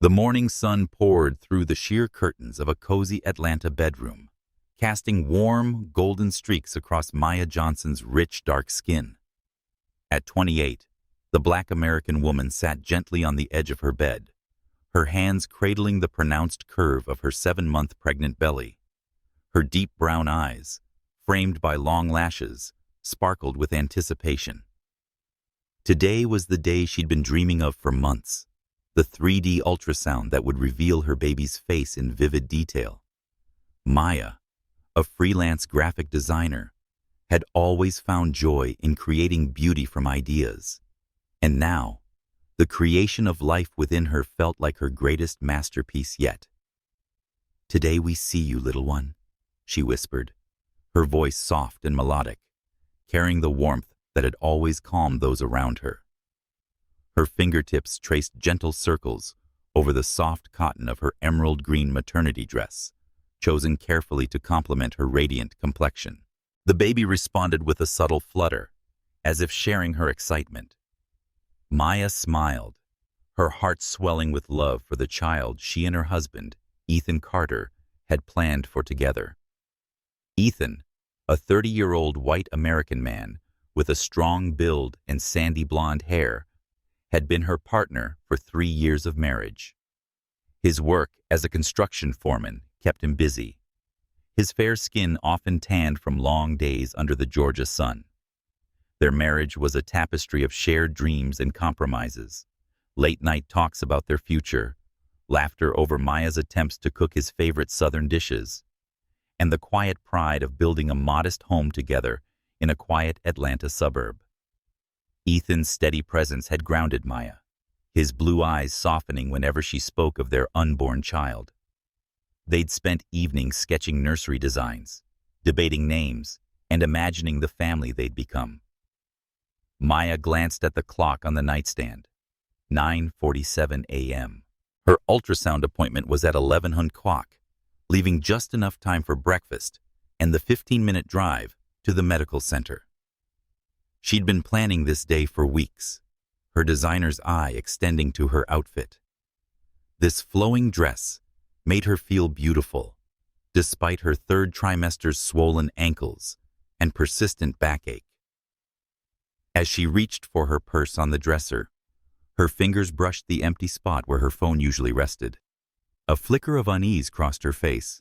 The morning sun poured through the sheer curtains of a cozy Atlanta bedroom, casting warm, golden streaks across Maya Johnson's rich, dark skin. At 28, the Black American woman sat gently on the edge of her bed, her hands cradling the pronounced curve of her 7-month pregnant belly. Her deep brown eyes, framed by long lashes, sparkled with anticipation. Today was the day she'd been dreaming of for months, the 3D ultrasound that would reveal her baby's face in vivid detail. Maya, a freelance graphic designer, had always found joy in creating beauty from ideas. And now, the creation of life within her felt like her greatest masterpiece yet. "Today we see you, little one," she whispered, her voice soft and melodic, carrying the warmth that had always calmed those around her. Her fingertips traced gentle circles over the soft cotton of her emerald green maternity dress, chosen carefully to complement her radiant complexion. The baby responded with a subtle flutter, as if sharing her excitement. Maya smiled, her heart swelling with love for the child she and her husband, Ethan Carter, had planned for together. Ethan, a 30-year-old white American man with a strong build and sandy blonde hair, had been her partner for 3 years of marriage. His work as a construction foreman kept him busy, his fair skin often tanned from long days under the Georgia sun. Their marriage was a tapestry of shared dreams and compromises, late-night talks about their future, laughter over Maya's attempts to cook his favorite Southern dishes, and the quiet pride of building a modest home together in a quiet Atlanta suburb. Ethan's steady presence had grounded Maya, his blue eyes softening whenever she spoke of their unborn child. They'd spent evenings sketching nursery designs, debating names, and imagining the family they'd become. Maya glanced at the clock on the nightstand. 9:47 a.m. Her ultrasound appointment was at 11 o'clock, leaving just enough time for breakfast and the 15-minute drive to the medical center. She'd been planning this day for weeks, her designer's eye extending to her outfit. This flowing dress made her feel beautiful, despite her third trimester's swollen ankles and persistent backache. As she reached for her purse on the dresser, her fingers brushed the empty spot where her phone usually rested. A flicker of unease crossed her face.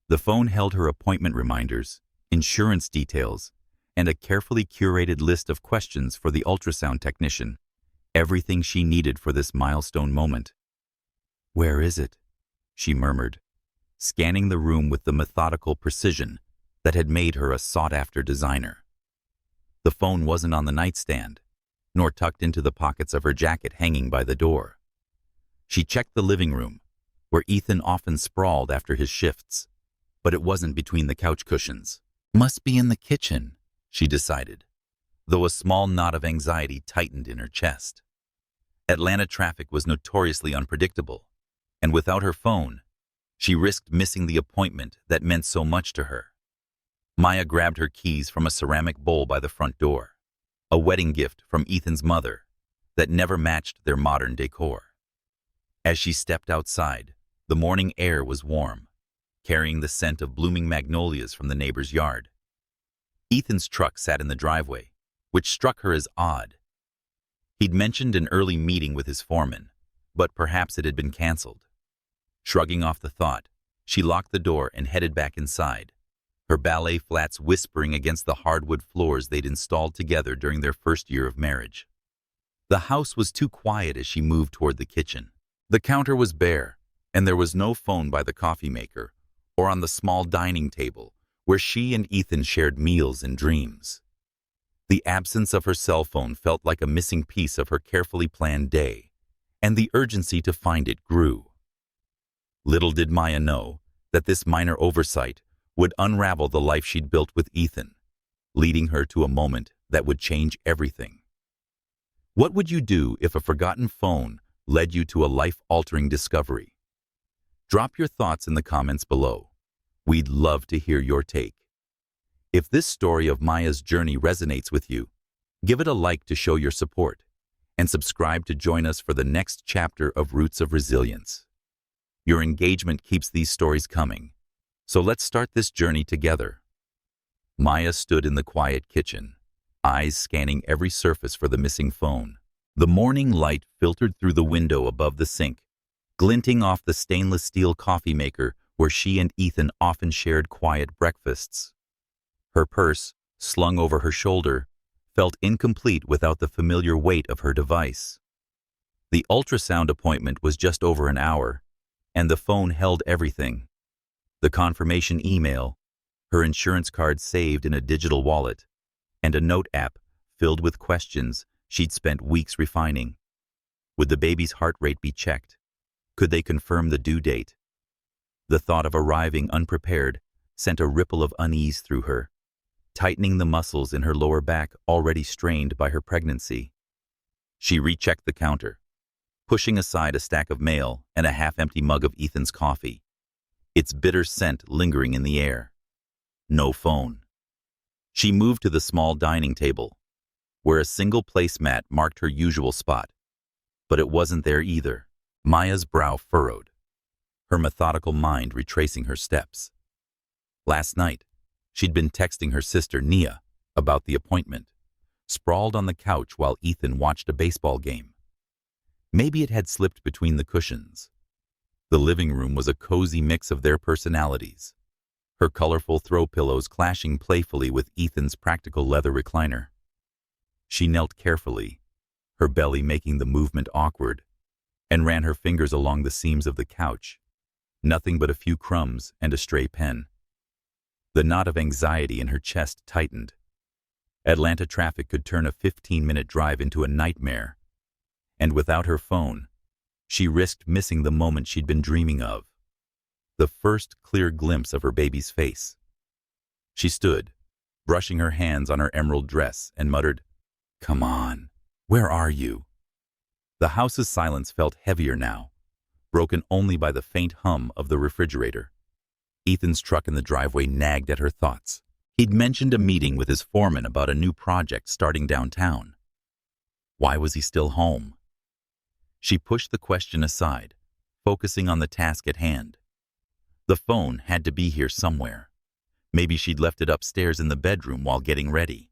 The phone held her appointment reminders, insurance details, and a carefully curated list of questions for the ultrasound technician, everything she needed for this milestone moment. "Where is it?" she murmured, scanning the room with the methodical precision that had made her a sought-after designer. The phone wasn't on the nightstand, nor tucked into the pockets of her jacket hanging by the door. She checked the living room, where Ethan often sprawled after his shifts, but it wasn't between the couch cushions. "Must be in the kitchen," she decided, though a small knot of anxiety tightened in her chest. Atlanta traffic was notoriously unpredictable, and without her phone, she risked missing the appointment that meant so much to her. Maya grabbed her keys from a ceramic bowl by the front door, a wedding gift from Ethan's mother that never matched their modern decor. As she stepped outside, the morning air was warm, carrying the scent of blooming magnolias from the neighbor's yard. Ethan's truck sat in the driveway, which struck her as odd. He'd mentioned an early meeting with his foreman, but perhaps it had been canceled. Shrugging off the thought, she locked the door and headed back inside, her ballet flats whispering against the hardwood floors they'd installed together during their first year of marriage. The house was too quiet as she moved toward the kitchen. The counter was bare, and there was no phone by the coffee maker or on the small dining table where she and Ethan shared meals and dreams. The absence of her cell phone felt like a missing piece of her carefully planned day, and the urgency to find it grew. Little did Maya know that this minor oversight would unravel the life she'd built with Ethan, leading her to a moment that would change everything. What would you do if a forgotten phone led you to a life-altering discovery? Drop your thoughts in the comments below. We'd love to hear your take. If this story of Maya's journey resonates with you, give it a like to show your support, and subscribe to join us for the next chapter of Roots of Resilience. Your engagement keeps these stories coming, so let's start this journey together. Maya stood in the quiet kitchen, eyes scanning every surface for the missing phone. The morning light filtered through the window above the sink, glinting off the stainless steel coffee maker where she and Ethan often shared quiet breakfasts. Her purse, slung over her shoulder, felt incomplete without the familiar weight of her device. The ultrasound appointment was just over an hour, and the phone held everything. The confirmation email, her insurance card saved in a digital wallet, and a note app filled with questions she'd spent weeks refining. Would the baby's heart rate be checked? Could they confirm the due date? The thought of arriving unprepared sent a ripple of unease through her, tightening the muscles in her lower back already strained by her pregnancy. She rechecked the counter, pushing aside a stack of mail and a half-empty mug of Ethan's coffee, its bitter scent lingering in the air. No phone. She moved to the small dining table, where a single placemat marked her usual spot, but it wasn't there either. Maya's brow furrowed, her methodical mind retracing her steps. Last night, she'd been texting her sister Nia about the appointment, sprawled on the couch while Ethan watched a baseball game. Maybe it had slipped between the cushions. The living room was a cozy mix of their personalities, her colorful throw pillows clashing playfully with Ethan's practical leather recliner. She knelt carefully, her belly making the movement awkward, and ran her fingers along the seams of the couch, nothing but a few crumbs and a stray pen. The knot of anxiety in her chest tightened. Atlanta traffic could turn a 15-minute drive into a nightmare, and without her phone, she risked missing the moment she'd been dreaming of, the first clear glimpse of her baby's face. She stood, brushing her hands on her emerald dress, and muttered, "Come on, where are you?" The house's silence felt heavier now, broken only by the faint hum of the refrigerator. Ethan's truck in the driveway nagged at her thoughts. He'd mentioned a meeting with his foreman about a new project starting downtown. Why was he still home? She pushed the question aside, focusing on the task at hand. The phone had to be here somewhere. Maybe she'd left it upstairs in the bedroom while getting ready.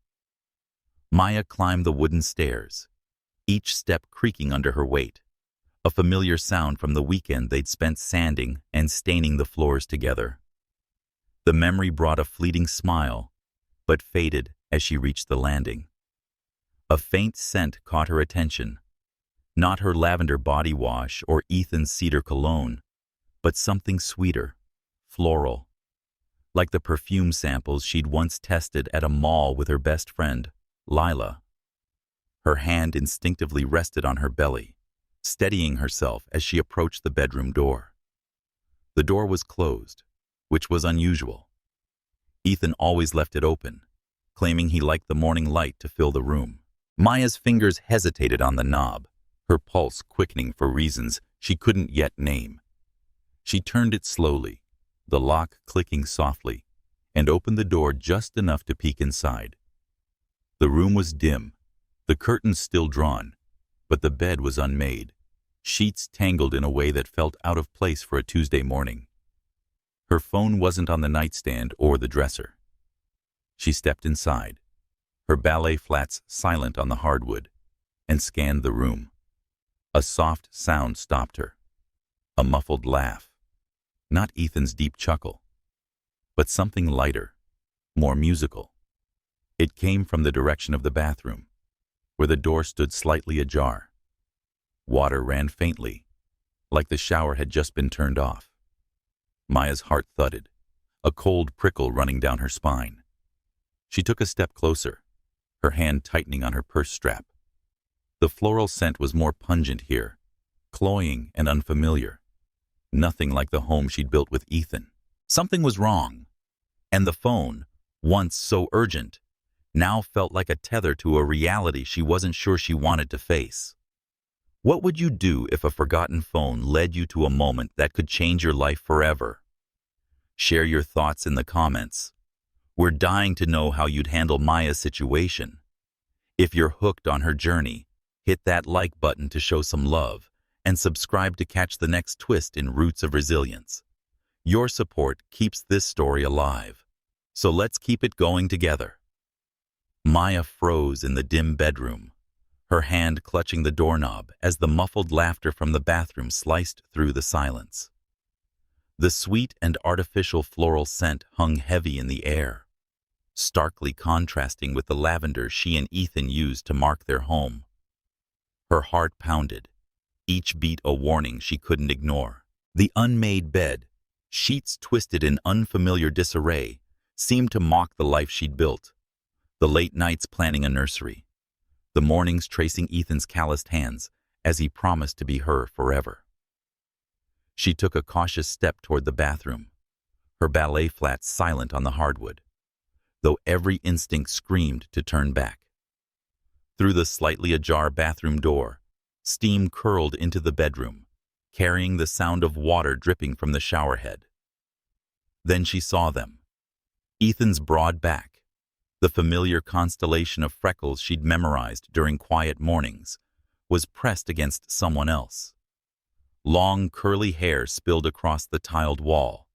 Maya climbed the wooden stairs, each step creaking under her weight, a familiar sound from the weekend they'd spent sanding and staining the floors together. The memory brought a fleeting smile, but faded as she reached the landing. A faint scent caught her attention, not her lavender body wash or Ethan's cedar cologne, but something sweeter, floral, like the perfume samples she'd once tested at a mall with her best friend, Lila. Her hand instinctively rested on her belly, steadying herself as she approached the bedroom door. The door was closed, which was unusual. Ethan always left it open, claiming he liked the morning light to fill the room. Maya's fingers hesitated on the knob, her pulse quickening for reasons she couldn't yet name. She turned it slowly, the lock clicking softly, and opened the door just enough to peek inside. The room was dim, the curtains still drawn, but the bed was unmade, sheets tangled in a way that felt out of place for a Tuesday morning. Her phone wasn't on the nightstand or the dresser. She stepped inside, her ballet flats silent on the hardwood, and scanned the room. A soft sound stopped her, a muffled laugh. Not Ethan's deep chuckle, but something lighter, more musical. It came from the direction of the bathroom, where the door stood slightly ajar. Water ran faintly, like the shower had just been turned off. Maya's heart thudded, a cold prickle running down her spine. She took a step closer, her hand tightening on her purse strap. The floral scent was more pungent here, cloying and unfamiliar. Nothing like the home she'd built with Ethan. Something was wrong, and the phone, once so urgent, now felt like a tether to a reality she wasn't sure she wanted to face. What would you do if a forgotten phone led you to a moment that could change your life forever? Share your thoughts in the comments. We're dying to know how you'd handle Maya's situation. If you're hooked on her journey, Hit that like button to show some love, and subscribe to catch the next twist in Roots of Resilience. Your support keeps this story alive, so let's keep it going together. Maya froze in the dim bedroom, her hand clutching the doorknob as the muffled laughter from the bathroom sliced through the silence. The sweet and artificial floral scent hung heavy in the air, starkly contrasting with the lavender she and Ethan used to mark their home. Her heart pounded, each beat a warning she couldn't ignore. The unmade bed, sheets twisted in unfamiliar disarray, seemed to mock the life she'd built. The late nights planning a nursery, the mornings tracing Ethan's calloused hands as he promised to be her forever. She took a cautious step toward the bathroom, her ballet flats silent on the hardwood, though every instinct screamed to turn back. Through the slightly ajar bathroom door, steam curled into the bedroom, carrying the sound of water dripping from the shower head. Then she saw them. Ethan's broad back, the familiar constellation of freckles she'd memorized during quiet mornings, was pressed against someone else. Long curly hair spilled across the tiled wall,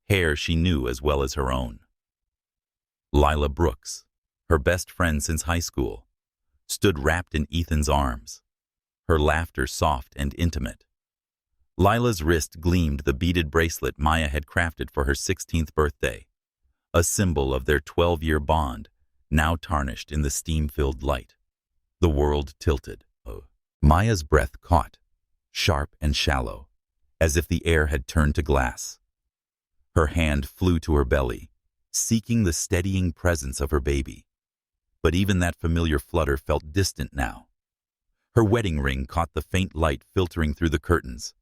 hair she knew as well as her own. Lila Brooks, her best friend since high school, stood wrapped in Ethan's arms, her laughter soft and intimate. Lila's wrist gleamed the beaded bracelet Maya had crafted for her 16th birthday, a symbol of their 12-year bond, now tarnished in the steam-filled light. The world tilted. Maya's breath caught, sharp and shallow, as if the air had turned to glass. Her hand flew to her belly, seeking the steadying presence of her baby. But even that familiar flutter felt distant now. Her wedding ring caught the faint light filtering through the curtains,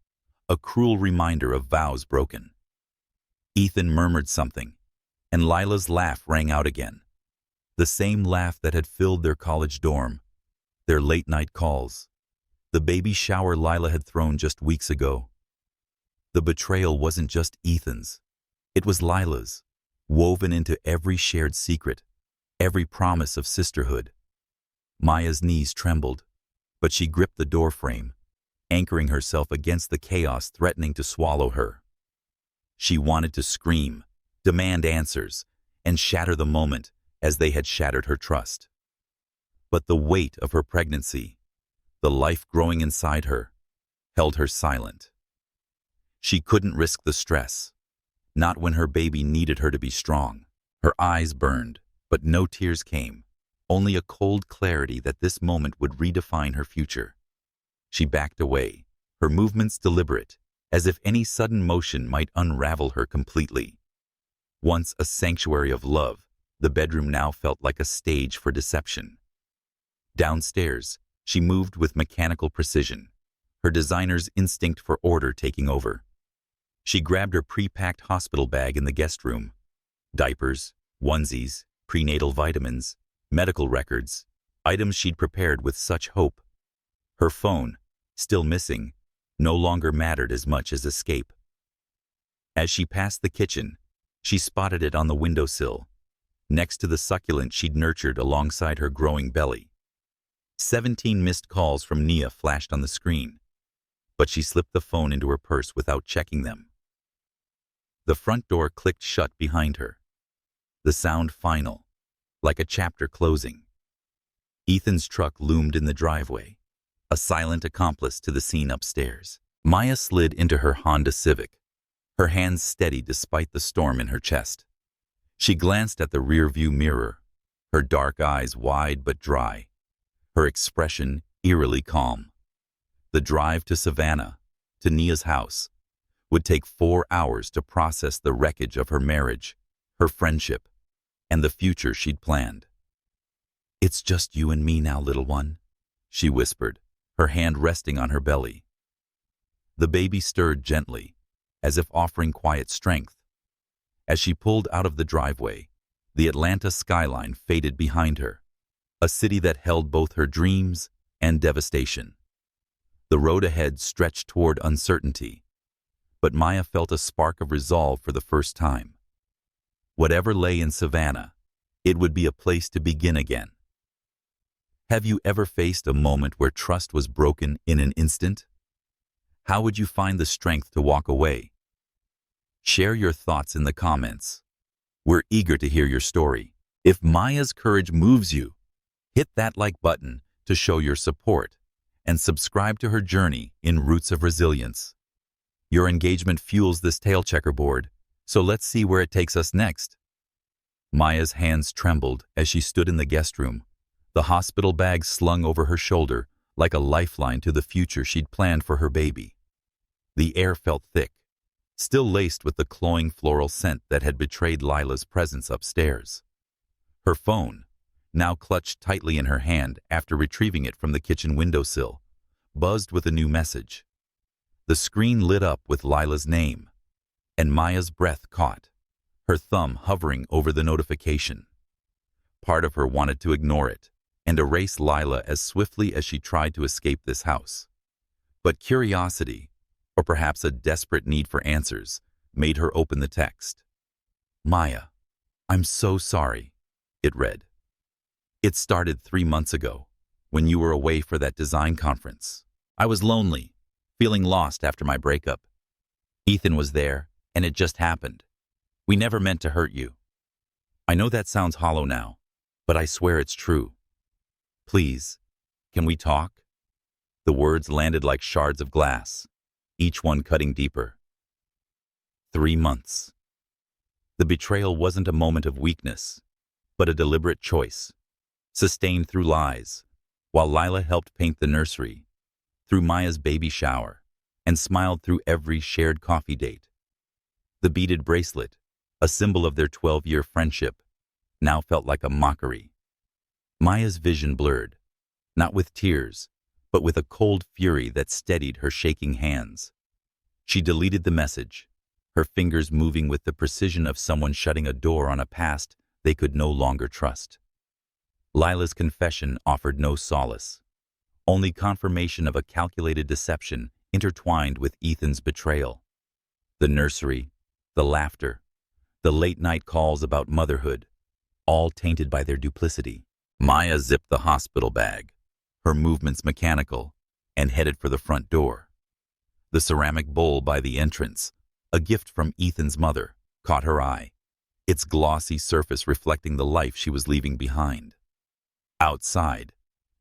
a cruel reminder of vows broken. Ethan murmured something, and Lila's laugh rang out again. The same laugh that had filled their college dorm, their late-night calls, the baby shower Lila had thrown just weeks ago. The betrayal wasn't just Ethan's. It was Lila's, woven into every shared secret, every promise of sisterhood. Maya's knees trembled, but she gripped the doorframe, anchoring herself against the chaos threatening to swallow her. She wanted to scream, demand answers, and shatter the moment as they had shattered her trust. But the weight of her pregnancy, the life growing inside her, held her silent. She couldn't risk the stress, not when her baby needed her to be strong. Her eyes burned, but no tears came, only a cold clarity that this moment would redefine her future. She backed away, her movements deliberate, as if any sudden motion might unravel her completely. Once a sanctuary of love, the bedroom now felt like a stage for deception. Downstairs, she moved with mechanical precision, her designer's instinct for order taking over. She grabbed her pre-packed hospital bag in the guest room. Diapers, onesies, prenatal vitamins, medical records, items she'd prepared with such hope. Her phone, still missing, no longer mattered as much as escape. As she passed the kitchen, she spotted it on the windowsill, next to the succulent she'd nurtured alongside her growing belly. 17 missed calls from Nia flashed on the screen, but she slipped the phone into her purse without checking them. The front door clicked shut behind her, the sound final, like a chapter closing. Ethan's truck loomed in the driveway, a silent accomplice to the scene upstairs. Maya slid into her Honda Civic, her hands steady despite the storm in her chest. She glanced at the rearview mirror, her dark eyes wide but dry, her expression eerily calm. The drive to Savannah, to Nia's house, would take 4 hours to process the wreckage of her marriage, her friendship, and the future she'd planned. "It's just you and me now, little one," she whispered, her hand resting on her belly. The baby stirred gently, as if offering quiet strength. As she pulled out of the driveway, the Atlanta skyline faded behind her, a city that held both her dreams and devastation. The road ahead stretched toward uncertainty, but Maya felt a spark of resolve for the first time. Whatever lay in Savannah, it would be a place to begin again. Have you ever faced a moment where trust was broken in an instant? How would you find the strength to walk away? Share your thoughts in the comments. We're eager to hear your story. If Maya's courage moves you, hit that like button to show your support and subscribe to her journey in Roots of Resilience. Your engagement fuels this tale checkerboard, so let's see where it takes us next. Maya's hands trembled as she stood in the guest room, the hospital bag slung over her shoulder like a lifeline to the future she'd planned for her baby. The air felt thick, still laced with the cloying floral scent that had betrayed Lila's presence upstairs. Her phone, now clutched tightly in her hand after retrieving it from the kitchen windowsill, buzzed with a new message. The screen lit up with Lila's name, and Maya's breath caught, her thumb hovering over the notification. Part of her wanted to ignore it and erase Lila as swiftly as she tried to escape this house. But curiosity, or perhaps a desperate need for answers, made her open the text. "Maya, I'm so sorry," it read. "It started 3 months ago, when you were away for that design conference. I was lonely, feeling lost after my breakup. Ethan was there, and it just happened. We never meant to hurt you. I know that sounds hollow now, but I swear it's true. Please, can we talk?" The words landed like shards of glass, each one cutting deeper. 3 months. The betrayal wasn't a moment of weakness, but a deliberate choice, sustained through lies, while Lila helped paint the nursery, through Maya's baby shower, and smiled through every shared coffee date. The beaded bracelet, a symbol of their 12-year friendship, now felt like a mockery. Maya's vision blurred, not with tears, but with a cold fury that steadied her shaking hands. She deleted the message, her fingers moving with the precision of someone shutting a door on a past they could no longer trust. Lila's confession offered no solace, only confirmation of a calculated deception intertwined with Ethan's betrayal. The nursery, the laughter, the late-night calls about motherhood, all tainted by their duplicity. Maya zipped the hospital bag, her movements mechanical, and headed for the front door. The ceramic bowl by the entrance, a gift from Ethan's mother, caught her eye, its glossy surface reflecting the life she was leaving behind. Outside,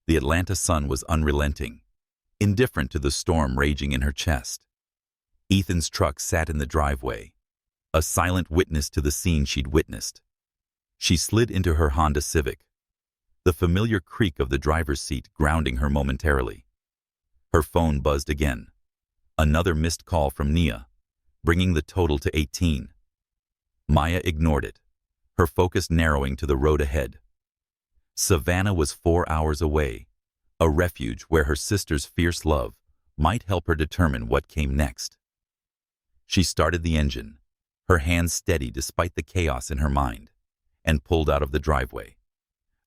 the Atlanta sun was unrelenting, indifferent to the storm raging in her chest. Ethan's truck sat in the driveway, a silent witness to the scene she'd witnessed. She slid into her Honda Civic, the familiar creak of the driver's seat grounding her momentarily. Her phone buzzed again, another missed call from Nia, bringing the total to 18. Maya ignored it, her focus narrowing to the road ahead. Savannah was 4 hours away, a refuge where her sister's fierce love might help her determine what came next. She started the engine, her hands steady despite the chaos in her mind, and pulled out of the driveway,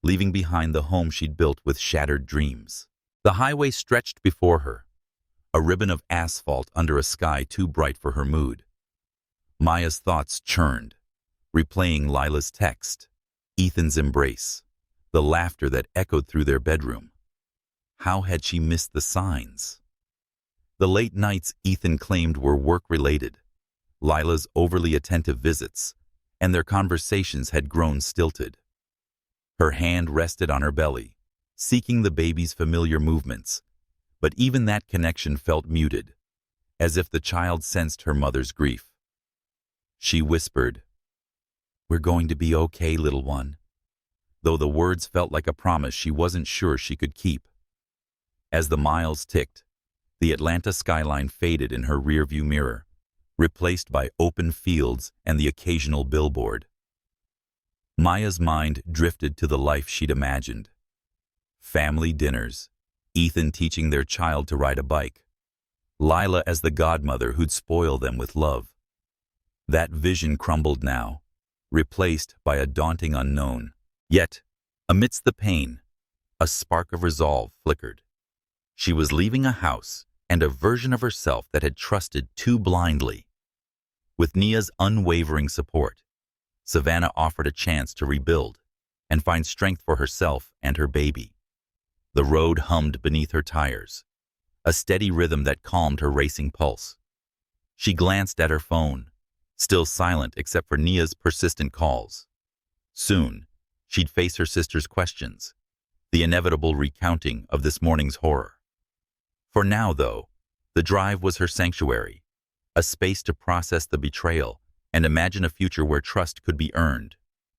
leaving behind the home she'd built with shattered dreams. The highway stretched before her, a ribbon of asphalt under a sky too bright for her mood. Maya's thoughts churned, replaying Lila's text, Ethan's embrace, the laughter that echoed through their bedroom. How had she missed the signs? The late nights Ethan claimed were work-related, Lila's overly attentive visits, and their conversations had grown stilted. Her hand rested on her belly, seeking the baby's familiar movements, but even that connection felt muted, as if the child sensed her mother's grief. She whispered, "We're going to be okay, little one," though the words felt like a promise she wasn't sure she could keep. As the miles ticked, the Atlanta skyline faded in her rearview mirror, replaced by open fields and the occasional billboard. Maya's mind drifted to the life she'd imagined. Family dinners, Ethan teaching their child to ride a bike, Lila as the godmother who'd spoil them with love. That vision crumbled now, replaced by a daunting unknown. Yet, amidst the pain, a spark of resolve flickered. She was leaving a house and a version of herself that had trusted too blindly. With Nia's unwavering support, Savannah offered a chance to rebuild and find strength for herself and her baby. The road hummed beneath her tires, a steady rhythm that calmed her racing pulse. She glanced at her phone, still silent except for Nia's persistent calls. Soon, she'd face her sister's questions, the inevitable recounting of this morning's horror. For now, though, the drive was her sanctuary, a space to process the betrayal and imagine a future where trust could be earned,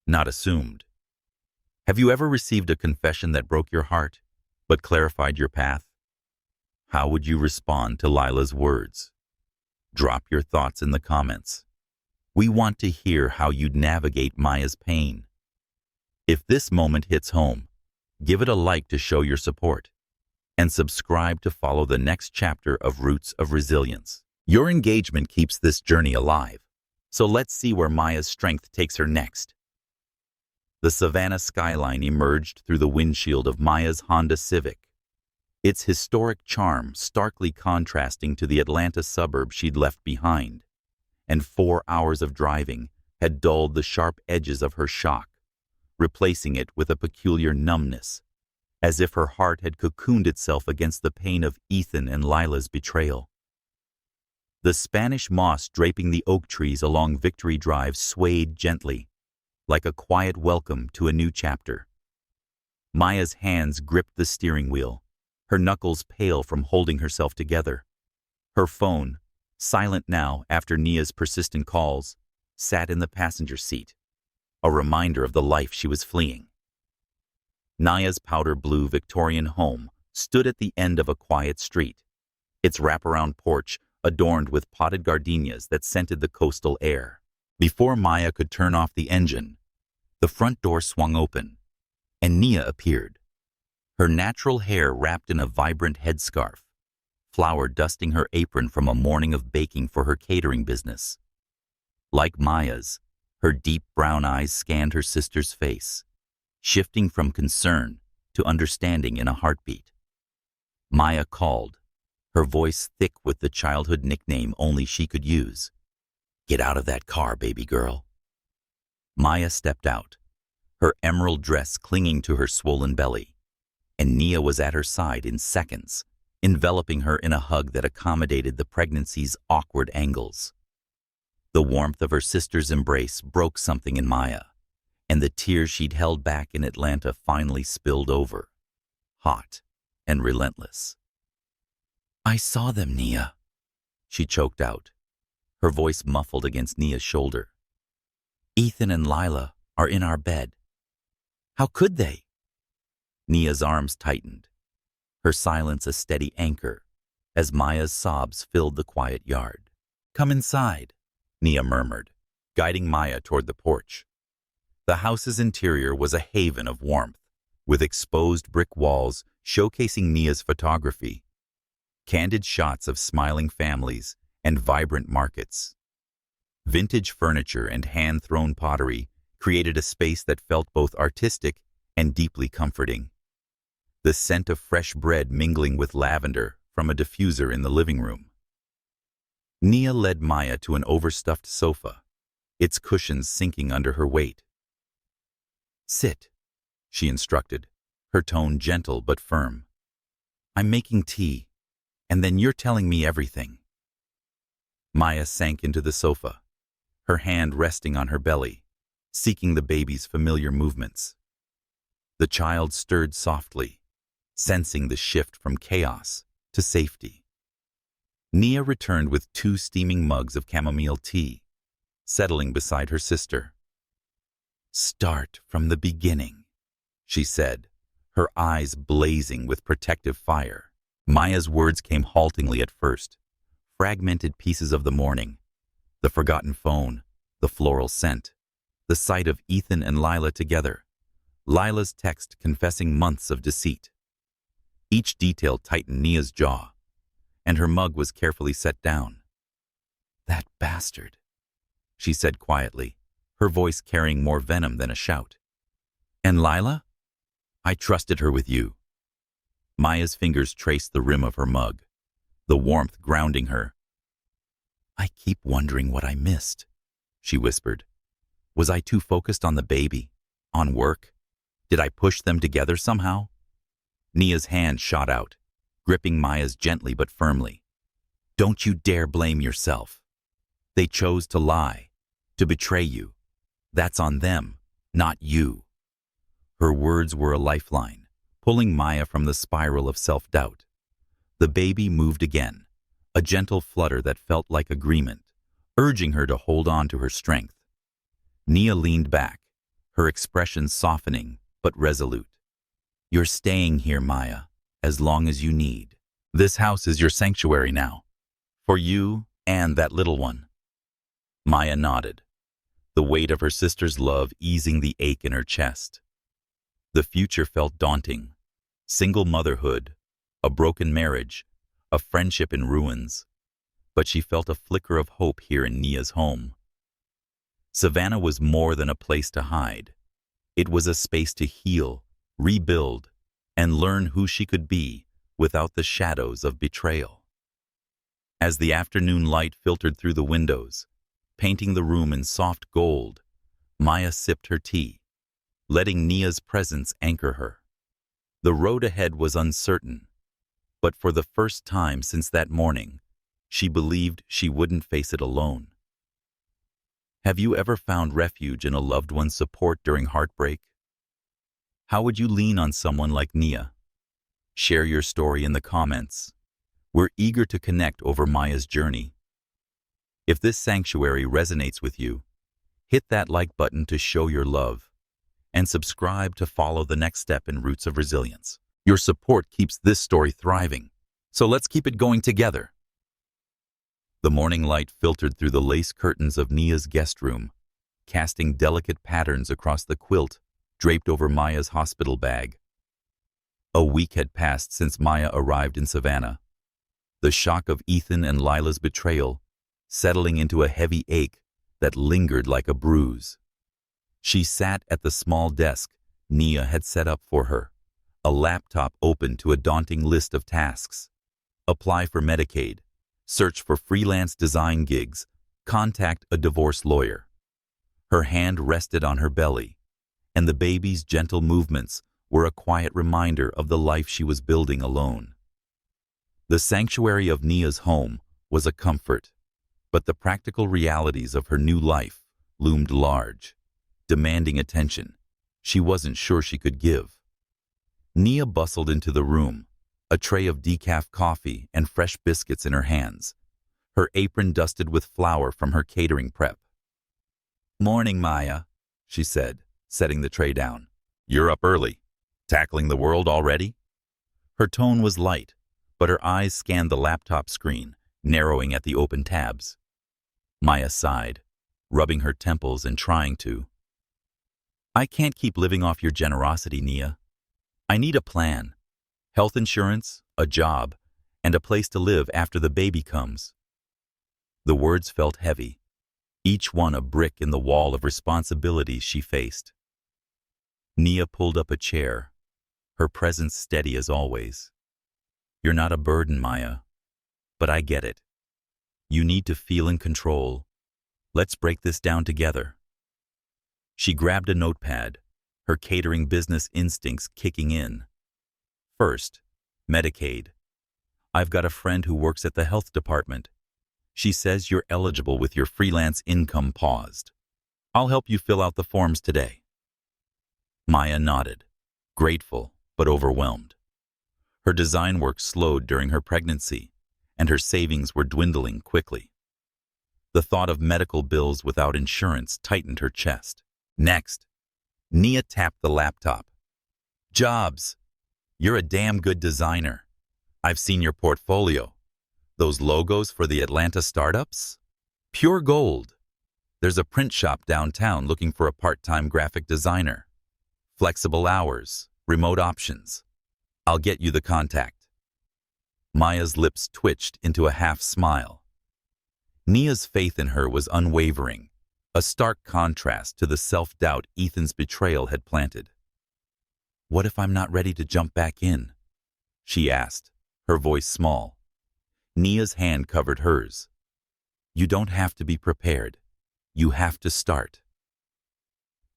not assumed. Have you ever received a confession that broke your heart, but clarified your path? How would you respond to Lila's words? Drop your thoughts in the comments. We want to hear how you'd navigate Maya's pain. If this moment hits home, give it a like to show your support, and subscribe to follow the next chapter of Roots of Resilience. Your engagement keeps this journey alive, so let's see where Maya's strength takes her next. The Savannah skyline emerged through the windshield of Maya's Honda Civic, its historic charm starkly contrasting to the Atlanta suburb she'd left behind, and 4 hours of driving had dulled the sharp edges of her shock, replacing it with a peculiar numbness, as if her heart had cocooned itself against the pain of Ethan and Lila's betrayal. The Spanish moss draping the oak trees along Victory Drive swayed gently, like a quiet welcome to a new chapter. Maya's hands gripped the steering wheel, her knuckles pale from holding herself together. Her phone, silent now after Nia's persistent calls, sat in the passenger seat, a reminder of the life she was fleeing. Nia's powder blue Victorian home stood at the end of a quiet street, its wraparound porch adorned with potted gardenias that scented the coastal air. Before Maya could turn off the engine, the front door swung open, and Nia appeared, her natural hair wrapped in a vibrant headscarf, flour dusting her apron from a morning of baking for her catering business. Like Maya's, her deep brown eyes scanned her sister's face, shifting from concern to understanding in a heartbeat. Maya called, her voice thick with the childhood nickname only she could use. "Get out of that car, baby girl." Maya stepped out, her emerald dress clinging to her swollen belly, and Nia was at her side in seconds, enveloping her in a hug that accommodated the pregnancy's awkward angles. The warmth of her sister's embrace broke something in Maya, and the tears she'd held back in Atlanta finally spilled over, hot and relentless. "I saw them, Nia," she choked out, her voice muffled against Nia's shoulder. "Ethan and Lila are in our bed." "How could they?" Nia's arms tightened, her silence a steady anchor, as Maya's sobs filled the quiet yard. "Come inside," Nia murmured, guiding Maya toward the porch. The house's interior was a haven of warmth, with exposed brick walls showcasing Nia's photography, candid shots of smiling families, and vibrant markets. Vintage furniture and hand-thrown pottery created a space that felt both artistic and deeply comforting. The scent of fresh bread mingling with lavender from a diffuser in the living room. Nia led Maya to an overstuffed sofa, its cushions sinking under her weight. "Sit," she instructed, her tone gentle but firm. "I'm making tea, and then you're telling me everything." Maya sank into the sofa, her hand resting on her belly, seeking the baby's familiar movements. The child stirred softly, sensing the shift from chaos to safety. Nia returned with 2 steaming mugs of chamomile tea, settling beside her sister. "Start from the beginning," she said, her eyes blazing with protective fire. Maya's words came haltingly at first, fragmented pieces of the morning, the forgotten phone, the floral scent, the sight of Ethan and Lila together, Lila's text confessing months of deceit. Each detail tightened Nia's jaw, and her mug was carefully set down. "That bastard," she said quietly, her voice carrying more venom than a shout. "And Lila? I trusted her with you." Maya's fingers traced the rim of her mug, the warmth grounding her. "I keep wondering what I missed," she whispered. "Was I too focused on the baby, on work? Did I push them together somehow?" Nia's hand shot out, gripping Maya's gently but firmly. Don't you dare blame yourself. They chose to lie, to betray you. That's on them, not you. Her words were a lifeline, pulling Maya from the spiral of self-doubt. The baby moved again, a gentle flutter that felt like agreement, urging her to hold on to her strength. Nia leaned back, her expression softening but resolute. You're staying here, Maya, as long as you need. This house is your sanctuary now, for you and that little one. Maya nodded, the weight of her sister's love easing the ache in her chest. The future felt daunting. Single motherhood, a broken marriage, a friendship in ruins. But she felt a flicker of hope here in Nia's home. Savannah was more than a place to hide. It was a space to heal, rebuild, and learn who she could be without the shadows of betrayal. As the afternoon light filtered through the windows, painting the room in soft gold, Maya sipped her tea, letting Nia's presence anchor her. The road ahead was uncertain, but for the first time since that morning, she believed she wouldn't face it alone. Have you ever found refuge in a loved one's support during heartbreak? How would you lean on someone like Nia? Share your story in the comments. We're eager to connect over Maya's journey. If this sanctuary resonates with you, hit that like button to show your love, and subscribe to follow the next step in Roots of Resilience. Your support keeps this story thriving, so let's keep it going together. The morning light filtered through the lace curtains of Nia's guest room, casting delicate patterns across the quilt draped over Maya's hospital bag. A week had passed since Maya arrived in Savannah. The shock of Ethan and Lila's betrayal settling into a heavy ache that lingered like a bruise. She sat at the small desk Nia had set up for her, a laptop open to a daunting list of tasks. Apply for Medicaid, search for freelance design gigs, contact a divorce lawyer. Her hand rested on her belly, and the baby's gentle movements were a quiet reminder of the life she was building alone. The sanctuary of Nia's home was a comfort, but the practical realities of her new life loomed large, demanding attention she wasn't sure she could give. Nia bustled into the room, a tray of decaf coffee and fresh biscuits in her hands, her apron dusted with flour from her catering prep. "Morning, Maya," she said, setting the tray down. "You're up early. Tackling the world already?" Her tone was light, but her eyes scanned the laptop screen, narrowing at the open tabs. Maya sighed, rubbing her temples and trying to. "I can't keep living off your generosity, Nia. I need a plan. Health insurance, a job, and a place to live after the baby comes." The words felt heavy, each one a brick in the wall of responsibilities she faced. Nia pulled up a chair, her presence steady as always. "You're not a burden, Maya, but I get it. You need to feel in control. Let's break this down together." She grabbed a notepad, her catering business instincts kicking in. "First, Medicaid. I've got a friend who works at the health department. She says you're eligible with your freelance income paused. I'll help you fill out the forms today." Maya nodded, grateful but overwhelmed. Her design work slowed during her pregnancy, and her savings were dwindling quickly. The thought of medical bills without insurance tightened her chest. Next, Nia tapped the laptop. "Jobs. You're a damn good designer. I've seen your portfolio. Those logos for the Atlanta startups? Pure gold. There's a print shop downtown looking for a part-time graphic designer. Flexible hours, remote options. I'll get you the contact." Maya's lips twitched into a half smile. Nia's faith in her was unwavering, a stark contrast to the self-doubt Ethan's betrayal had planted. "What if I'm not ready to jump back in?" she asked, her voice small. Nia's hand covered hers. "You don't have to be prepared. You have to start."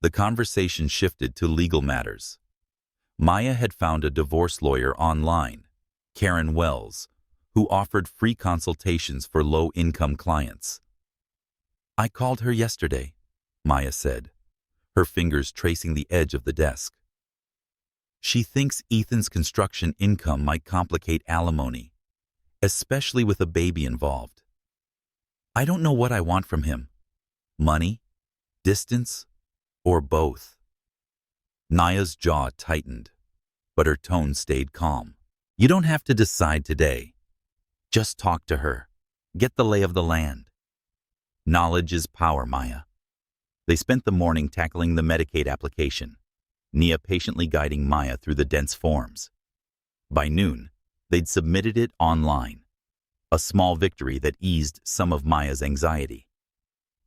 The conversation shifted to legal matters. Maya had found a divorce lawyer online, Karen Wells, who offered free consultations for low-income clients. "I called her yesterday," Maya said, her fingers tracing the edge of the desk. "She thinks Ethan's construction income might complicate alimony, especially with a baby involved. I don't know what I want from him. Money, distance, or both." Naya's jaw tightened, but her tone stayed calm. "You don't have to decide today. Just talk to her. Get the lay of the land." Knowledge is power, Maya. They spent the morning tackling the Medicaid application, Nia patiently guiding Maya through the dense forms. By noon, they'd submitted it online, a small victory that eased some of Maya's anxiety.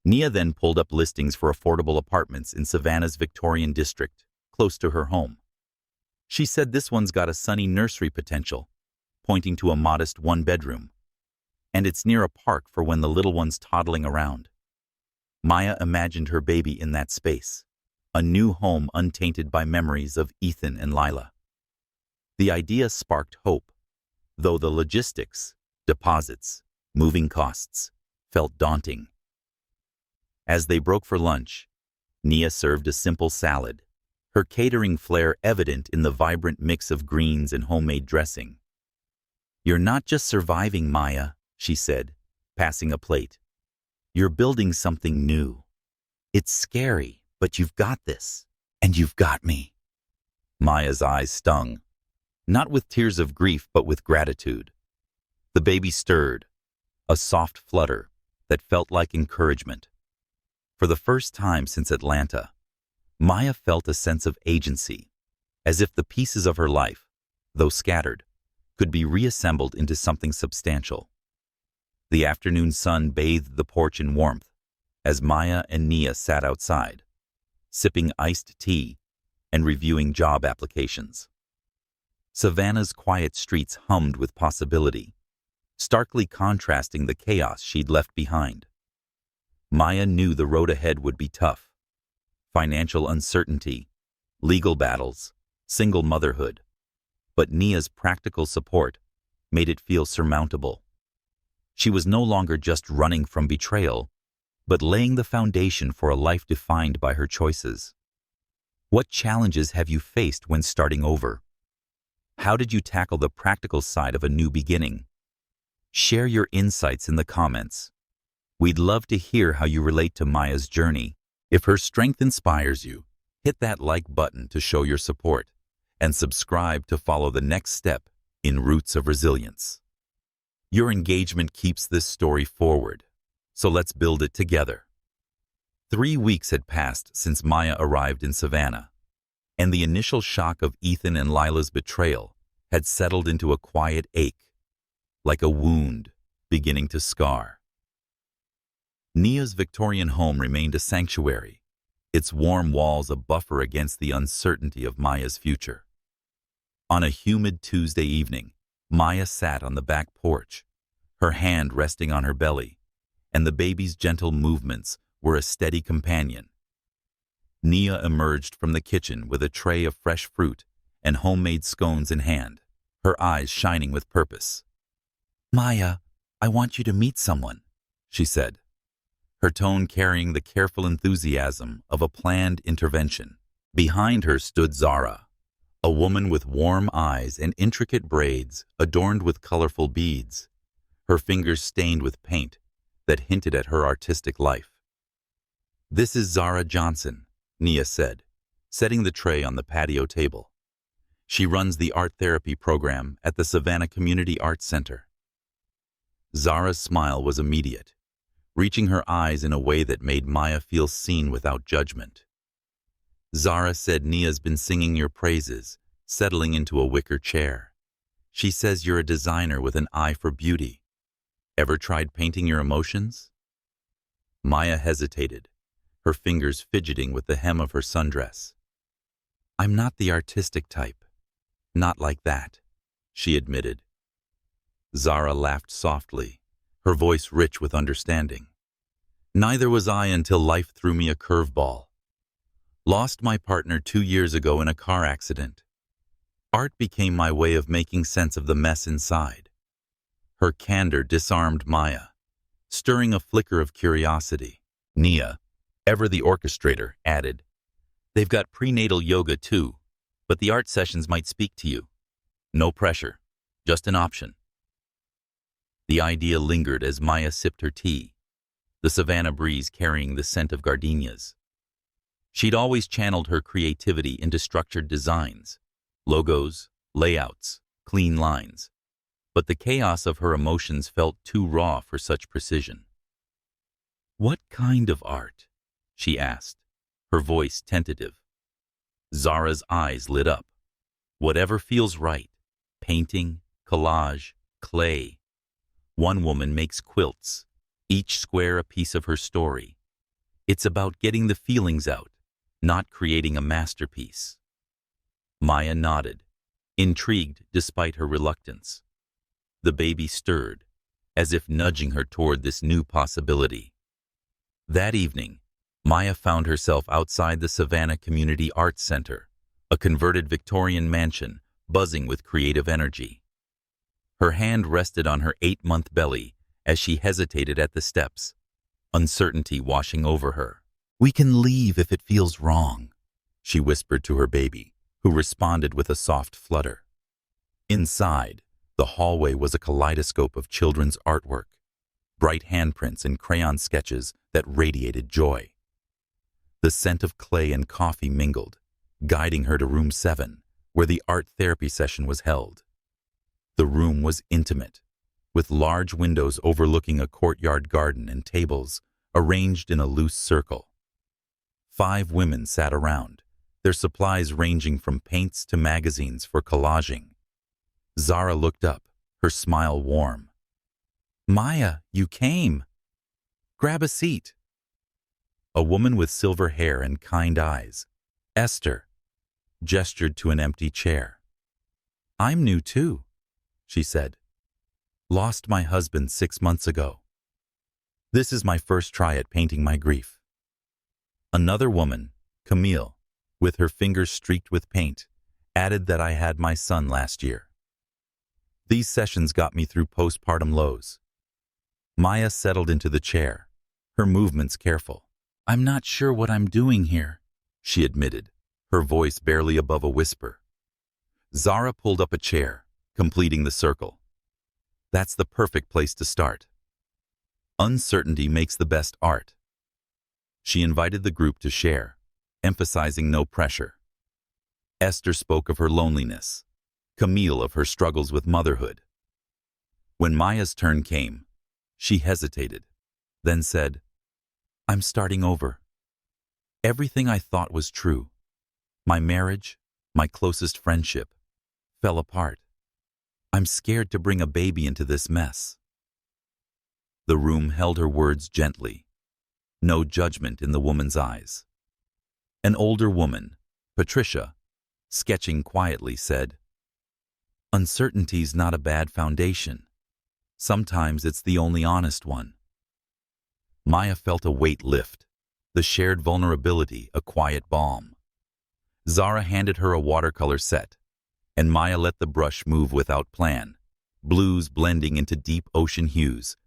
Nia then pulled up listings for affordable apartments in Savannah's Victorian district, close to her home. She said this one's got a sunny nursery potential, pointing to a modest one-bedroom. And it's near a park for when the little one's toddling around. Maya imagined her baby in that space, a new home untainted by memories of Ethan and Lila. The idea sparked hope, though the logistics, deposits, moving costs, felt daunting. As they broke for lunch, Nia served a simple salad, her catering flair evident in the vibrant mix of greens and homemade dressing. "You're not just surviving, Maya," she said, passing a plate. "You're building something new. It's scary, but you've got this, and you've got me." Maya's eyes stung, not with tears of grief but with gratitude. The baby stirred, a soft flutter that felt like encouragement. For the first time since Atlanta, Maya felt a sense of agency, as if the pieces of her life, though scattered, could be reassembled into something substantial. The afternoon sun bathed the porch in warmth as Maya and Nia sat outside, sipping iced tea and reviewing job applications. Savannah's quiet streets hummed with possibility, starkly contrasting the chaos she'd left behind. Maya knew the road ahead would be tough. Financial uncertainty, legal battles, single motherhood. But Nia's practical support made it feel surmountable. She was no longer just running from betrayal, but laying the foundation for a life defined by her choices. What challenges have you faced when starting over? How did you tackle the practical side of a new beginning? Share your insights in the comments. We'd love to hear how you relate to Maya's journey. If her strength inspires you, hit that like button to show your support, and subscribe to follow the next step in Roots of Resilience. Your engagement keeps this story forward, so let's build it together. 3 weeks had passed since Maya arrived in Savannah, and the initial shock of Ethan and Lila's betrayal had settled into a quiet ache, like a wound beginning to scar. Nia's Victorian home remained a sanctuary, its warm walls a buffer against the uncertainty of Maya's future. On a humid Tuesday evening, Maya sat on the back porch, her hand resting on her belly, and the baby's gentle movements were a steady companion. Nia emerged from the kitchen with a tray of fresh fruit and homemade scones in hand, her eyes shining with purpose. "Maya, I want you to meet someone," she said, her tone carrying the careful enthusiasm of a planned intervention. Behind her stood Zara, a woman with warm eyes and intricate braids adorned with colorful beads, her fingers stained with paint that hinted at her artistic life. "This is Zara Johnson," Nia said, setting the tray on the patio table. "She runs the art therapy program at the Savannah Community Arts Center." Zara's smile was immediate, reaching her eyes in a way that made Maya feel seen without judgment. "Zara said Nia's been singing your praises, settling into a wicker chair. She says you're a designer with an eye for beauty. Ever tried painting your emotions?" Maya hesitated, her fingers fidgeting with the hem of her sundress. "I'm not the artistic type. Not like that," she admitted. Zara laughed softly, her voice rich with understanding. "Neither was I until life threw me a curveball. Lost my partner 2 years ago in a car accident, Art became my way of making sense of the mess inside. Her candor disarmed Maya, stirring a flicker of curiosity. Nia, ever the orchestrator, added, "They've got prenatal yoga too, but the art sessions might speak to you. No pressure, just an option." The idea lingered as Maya sipped her tea, the Savannah breeze carrying the scent of gardenias. She'd always channeled her creativity into structured designs, logos, layouts, clean lines. But the chaos of her emotions felt too raw for such precision. "What kind of art?" she asked, her voice tentative. Zara's eyes lit up. "Whatever feels right. Painting, collage, clay. One woman makes quilts, each square a piece of her story. It's about getting the feelings out, not creating a masterpiece." Maya nodded, intrigued despite her reluctance. The baby stirred, as if nudging her toward this new possibility. That evening, Maya found herself outside the Savannah Community Arts Center, a converted Victorian mansion buzzing with creative energy. Her hand rested on her 8-month belly as she hesitated at the steps, uncertainty washing over her. "We can leave if it feels wrong," she whispered to her baby, who responded with a soft flutter. Inside, the hallway was a kaleidoscope of children's artwork, bright handprints and crayon sketches that radiated joy. The scent of clay and coffee mingled, guiding her to room 7, where the art therapy session was held. The room was intimate, with large windows overlooking a courtyard garden and tables arranged in a loose circle. 5 women sat around, their supplies ranging from paints to magazines for collaging. Zara looked up, her smile warm. "Maya, you came. Grab a seat." A woman with silver hair and kind eyes, Esther, gestured to an empty chair. "I'm new too," she said. "Lost my husband 6 months ago. This is my first try at painting my grief." Another woman, Camille, with her fingers streaked with paint, added that I had my son last year. These sessions got me through postpartum lows. Maya settled into the chair, her movements careful. "I'm not sure what I'm doing here," she admitted, her voice barely above a whisper. Zara pulled up a chair, completing the circle. "That's the perfect place to start. Uncertainty makes the best art." She invited the group to share, emphasizing no pressure. Esther spoke of her loneliness, Camille of her struggles with motherhood. When Maya's turn came, she hesitated, then said, "I'm starting over. Everything I thought was true, my marriage, my closest friendship, fell apart. I'm scared to bring a baby into this mess." The room held her words gently, no judgment in the woman's eyes. An older woman, Patricia, sketching quietly, said, "Uncertainty's not a bad foundation. Sometimes it's the only honest one." Maya felt a weight lift, the shared vulnerability a quiet balm. Zara handed her a watercolor set, and Maya let the brush move without plan, blues blending into deep ocean hues,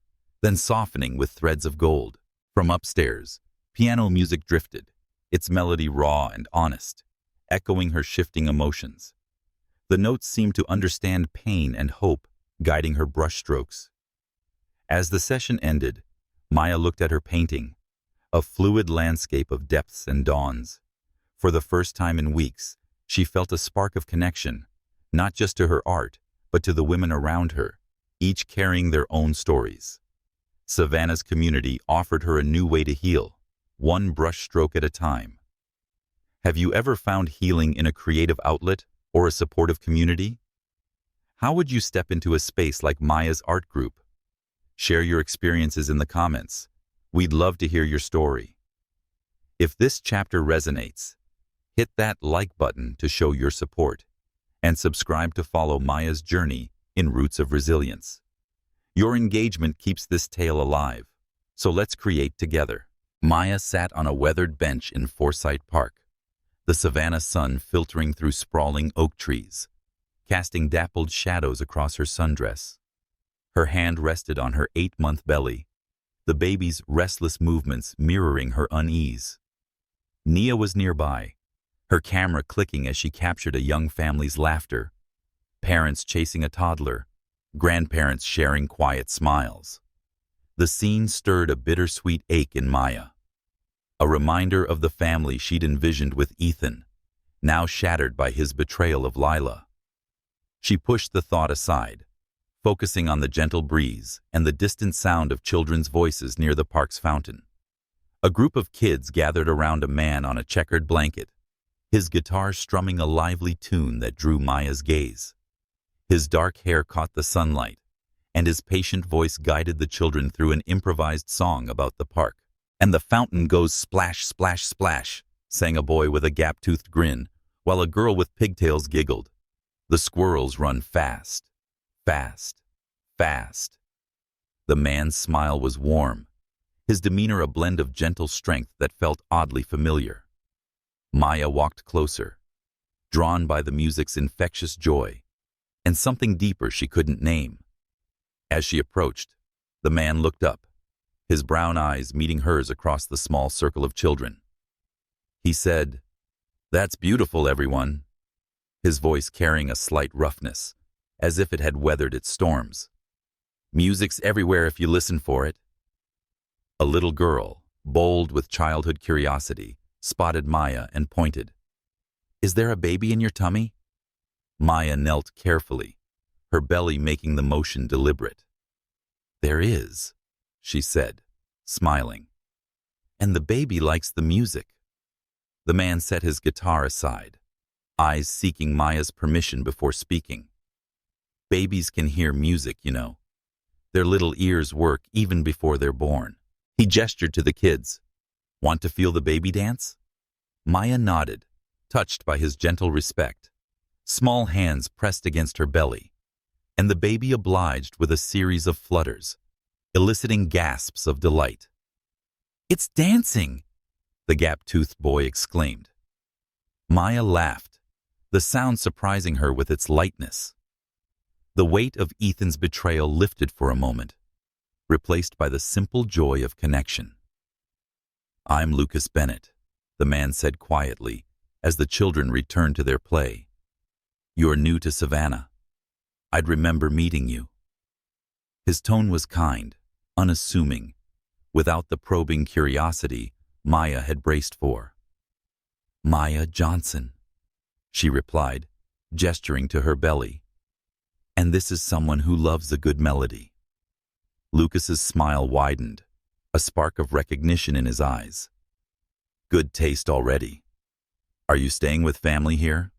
then softening with threads of gold. From upstairs, piano music drifted, its melody raw and honest, echoing her shifting emotions. The notes seemed to understand pain and hope, guiding her brushstrokes. As the session ended, Maya looked at her painting, a fluid landscape of depths and dawns. For the first time in weeks, she felt a spark of connection, not just to her art, but to the women around her, each carrying their own stories. Savannah's community offered her a new way to heal, one brushstroke at a time. Have you ever found healing in a creative outlet or a supportive community? How would you step into a space like Maya's art group? Share your experiences in the comments. We'd love to hear your story. If this chapter resonates, hit that like button to show your support, and subscribe to follow Maya's journey in Roots of Resilience. Your engagement keeps this tale alive, so let's create together. Maya sat on a weathered bench in Forsyth Park, the Savannah sun filtering through sprawling oak trees, casting dappled shadows across her sundress. Her hand rested on her 8-month belly, the baby's restless movements mirroring her unease. Nia was nearby, her camera clicking as she captured a young family's laughter, parents chasing a toddler, grandparents sharing quiet smiles. The scene stirred a bittersweet ache in Maya, a reminder of the family she'd envisioned with Ethan, now shattered by his betrayal of Lila. She pushed the thought aside, focusing on the gentle breeze and the distant sound of children's voices near the park's fountain. A group of kids gathered around a man on a checkered blanket, his guitar strumming a lively tune that drew Maya's gaze. His dark hair caught the sunlight, and his patient voice guided the children through an improvised song about the park. "And the fountain goes splash, splash, splash," sang a boy with a gap-toothed grin, while a girl with pigtails giggled. "The squirrels run fast, fast, fast." The man's smile was warm, his demeanor a blend of gentle strength that felt oddly familiar. Maya walked closer, drawn by the music's infectious joy, and something deeper she couldn't name. As she approached, the man looked up, his brown eyes meeting hers across the small circle of children. He said, "That's beautiful, everyone," his voice carrying a slight roughness, as if it had weathered its storms. "Music's everywhere if you listen for it." A little girl, bold with childhood curiosity, spotted Maya and pointed. "Is there a baby in your tummy?" Maya knelt carefully, her belly making the motion deliberate. "There is," she said, smiling. "And the baby likes the music." The man set his guitar aside, eyes seeking Maya's permission before speaking. "Babies can hear music, you know. Their little ears work even before they're born." He gestured to the kids. "Want to feel the baby dance?" Maya nodded, touched by his gentle respect. Small hands pressed against her belly, and the baby obliged with a series of flutters, eliciting gasps of delight. "It's dancing!" the gap-toothed boy exclaimed. Maya laughed, the sound surprising her with its lightness. The weight of Ethan's betrayal lifted for a moment, replaced by the simple joy of connection. "I'm Lucas Bennett," the man said quietly as the children returned to their play. "You're new to Savannah. I'd remember meeting you." His tone was kind, unassuming, without the probing curiosity Maya had braced for. "Maya Johnson," she replied, gesturing to her belly. "And this is someone who loves a good melody." Lucas's smile widened, a spark of recognition in his eyes. "Good taste already. Are you staying with family here?"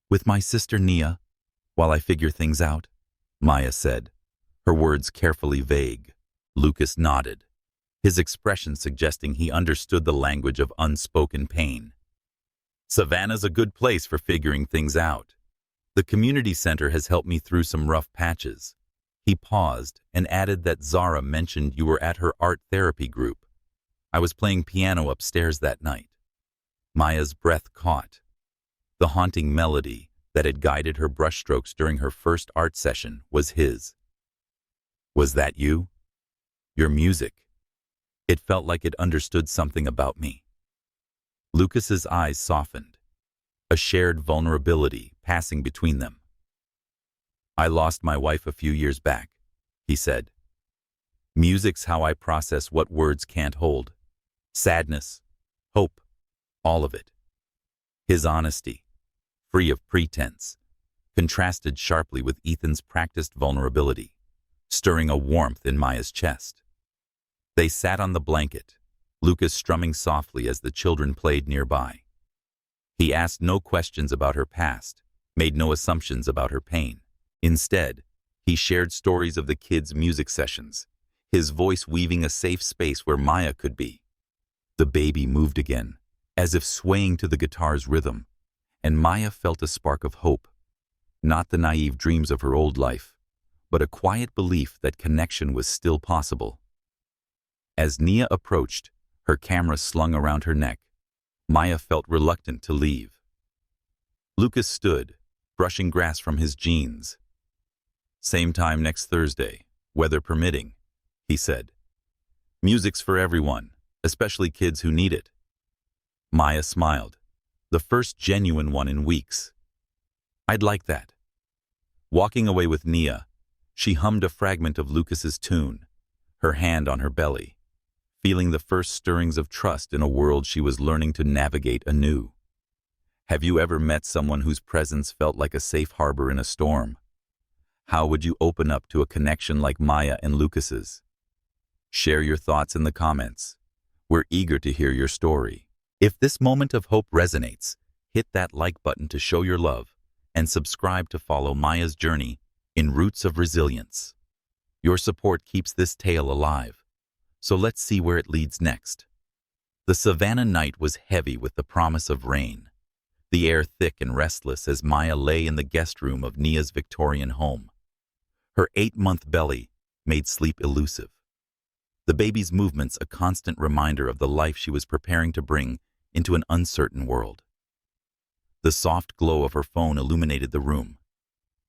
"With my sister Nia, while I figure things out," Maya said, her words carefully vague. Lucas nodded, his expression suggesting he understood the language of unspoken pain. "Savannah's a good place for figuring things out. The community center has helped me through some rough patches." He paused and added that Zara mentioned you were at her art therapy group. "I was playing piano upstairs that night." Maya's breath caught. The haunting melody that had guided her brushstrokes during her first art session was his. "Was that you?" "Your music. It felt like it understood something about me." Lucas's eyes softened, a shared vulnerability passing between them. "I lost my wife a few years back," he said. "Music's how I process what words can't hold. Sadness, hope, all of it." His honesty, free of pretense, contrasted sharply with Ethan's practiced vulnerability, stirring a warmth in Maya's chest. They sat on the blanket, Lucas strumming softly as the children played nearby. He asked no questions about her past, made no assumptions about her pain. Instead, he shared stories of the kids' music sessions, his voice weaving a safe space where Maya could be. The baby moved again, as if swaying to the guitar's rhythm, and Maya felt a spark of hope, not the naive dreams of her old life, but a quiet belief that connection was still possible. As Nia approached, her camera slung around her neck, Maya felt reluctant to leave. Lucas stood, brushing grass from his jeans. "Same time next Thursday, weather permitting," he said. "Music's for everyone, especially kids who need it." Maya smiled, the first genuine one in weeks. "I'd like that." Walking away with Nia, she hummed a fragment of Lucas's tune, her hand on her belly, feeling the first stirrings of trust in a world she was learning to navigate anew. Have you ever met someone whose presence felt like a safe harbor in a storm? How would you open up to a connection like Maya and Lucas's? Share your thoughts in the comments. We're eager to hear your story. If this moment of hope resonates, hit that like button to show your love and subscribe to follow Maya's journey in Roots of Resilience. Your support keeps this tale alive, so let's see where it leads next. The Savannah night was heavy with the promise of rain, the air thick and restless as Maya lay in the guest room of Nia's Victorian home. Her 8-month belly made sleep elusive, the baby's movements a constant reminder of the life she was preparing to bring into an uncertain world. The soft glow of her phone illuminated the room,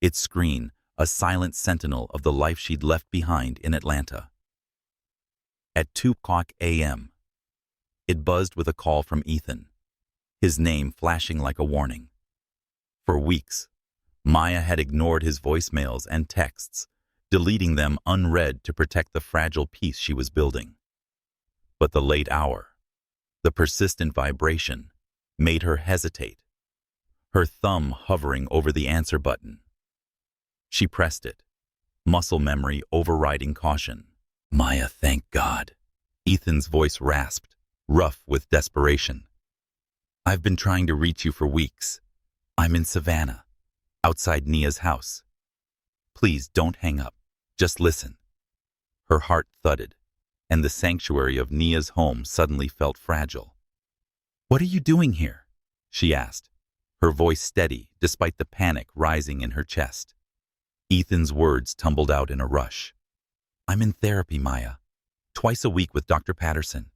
its screen a silent sentinel of the life she'd left behind in Atlanta. At 2:00 a.m., it buzzed with a call from Ethan, his name flashing like a warning. For weeks, Maya had ignored his voicemails and texts, deleting them unread to protect the fragile peace she was building. But the late hour, the persistent vibration, made her hesitate, her thumb hovering over the answer button. She pressed it, muscle memory overriding caution. "Maya, thank God." Ethan's voice rasped, rough with desperation. "I've been trying to reach you for weeks. I'm in Savannah, outside Nia's house. Please don't hang up. Just listen." Her heart thudded, and the sanctuary of Nia's home suddenly felt fragile. "What are you doing here?" she asked, her voice steady despite the panic rising in her chest. Ethan's words tumbled out in a rush. "I'm in therapy, Maya. Twice a week with Dr. Patterson.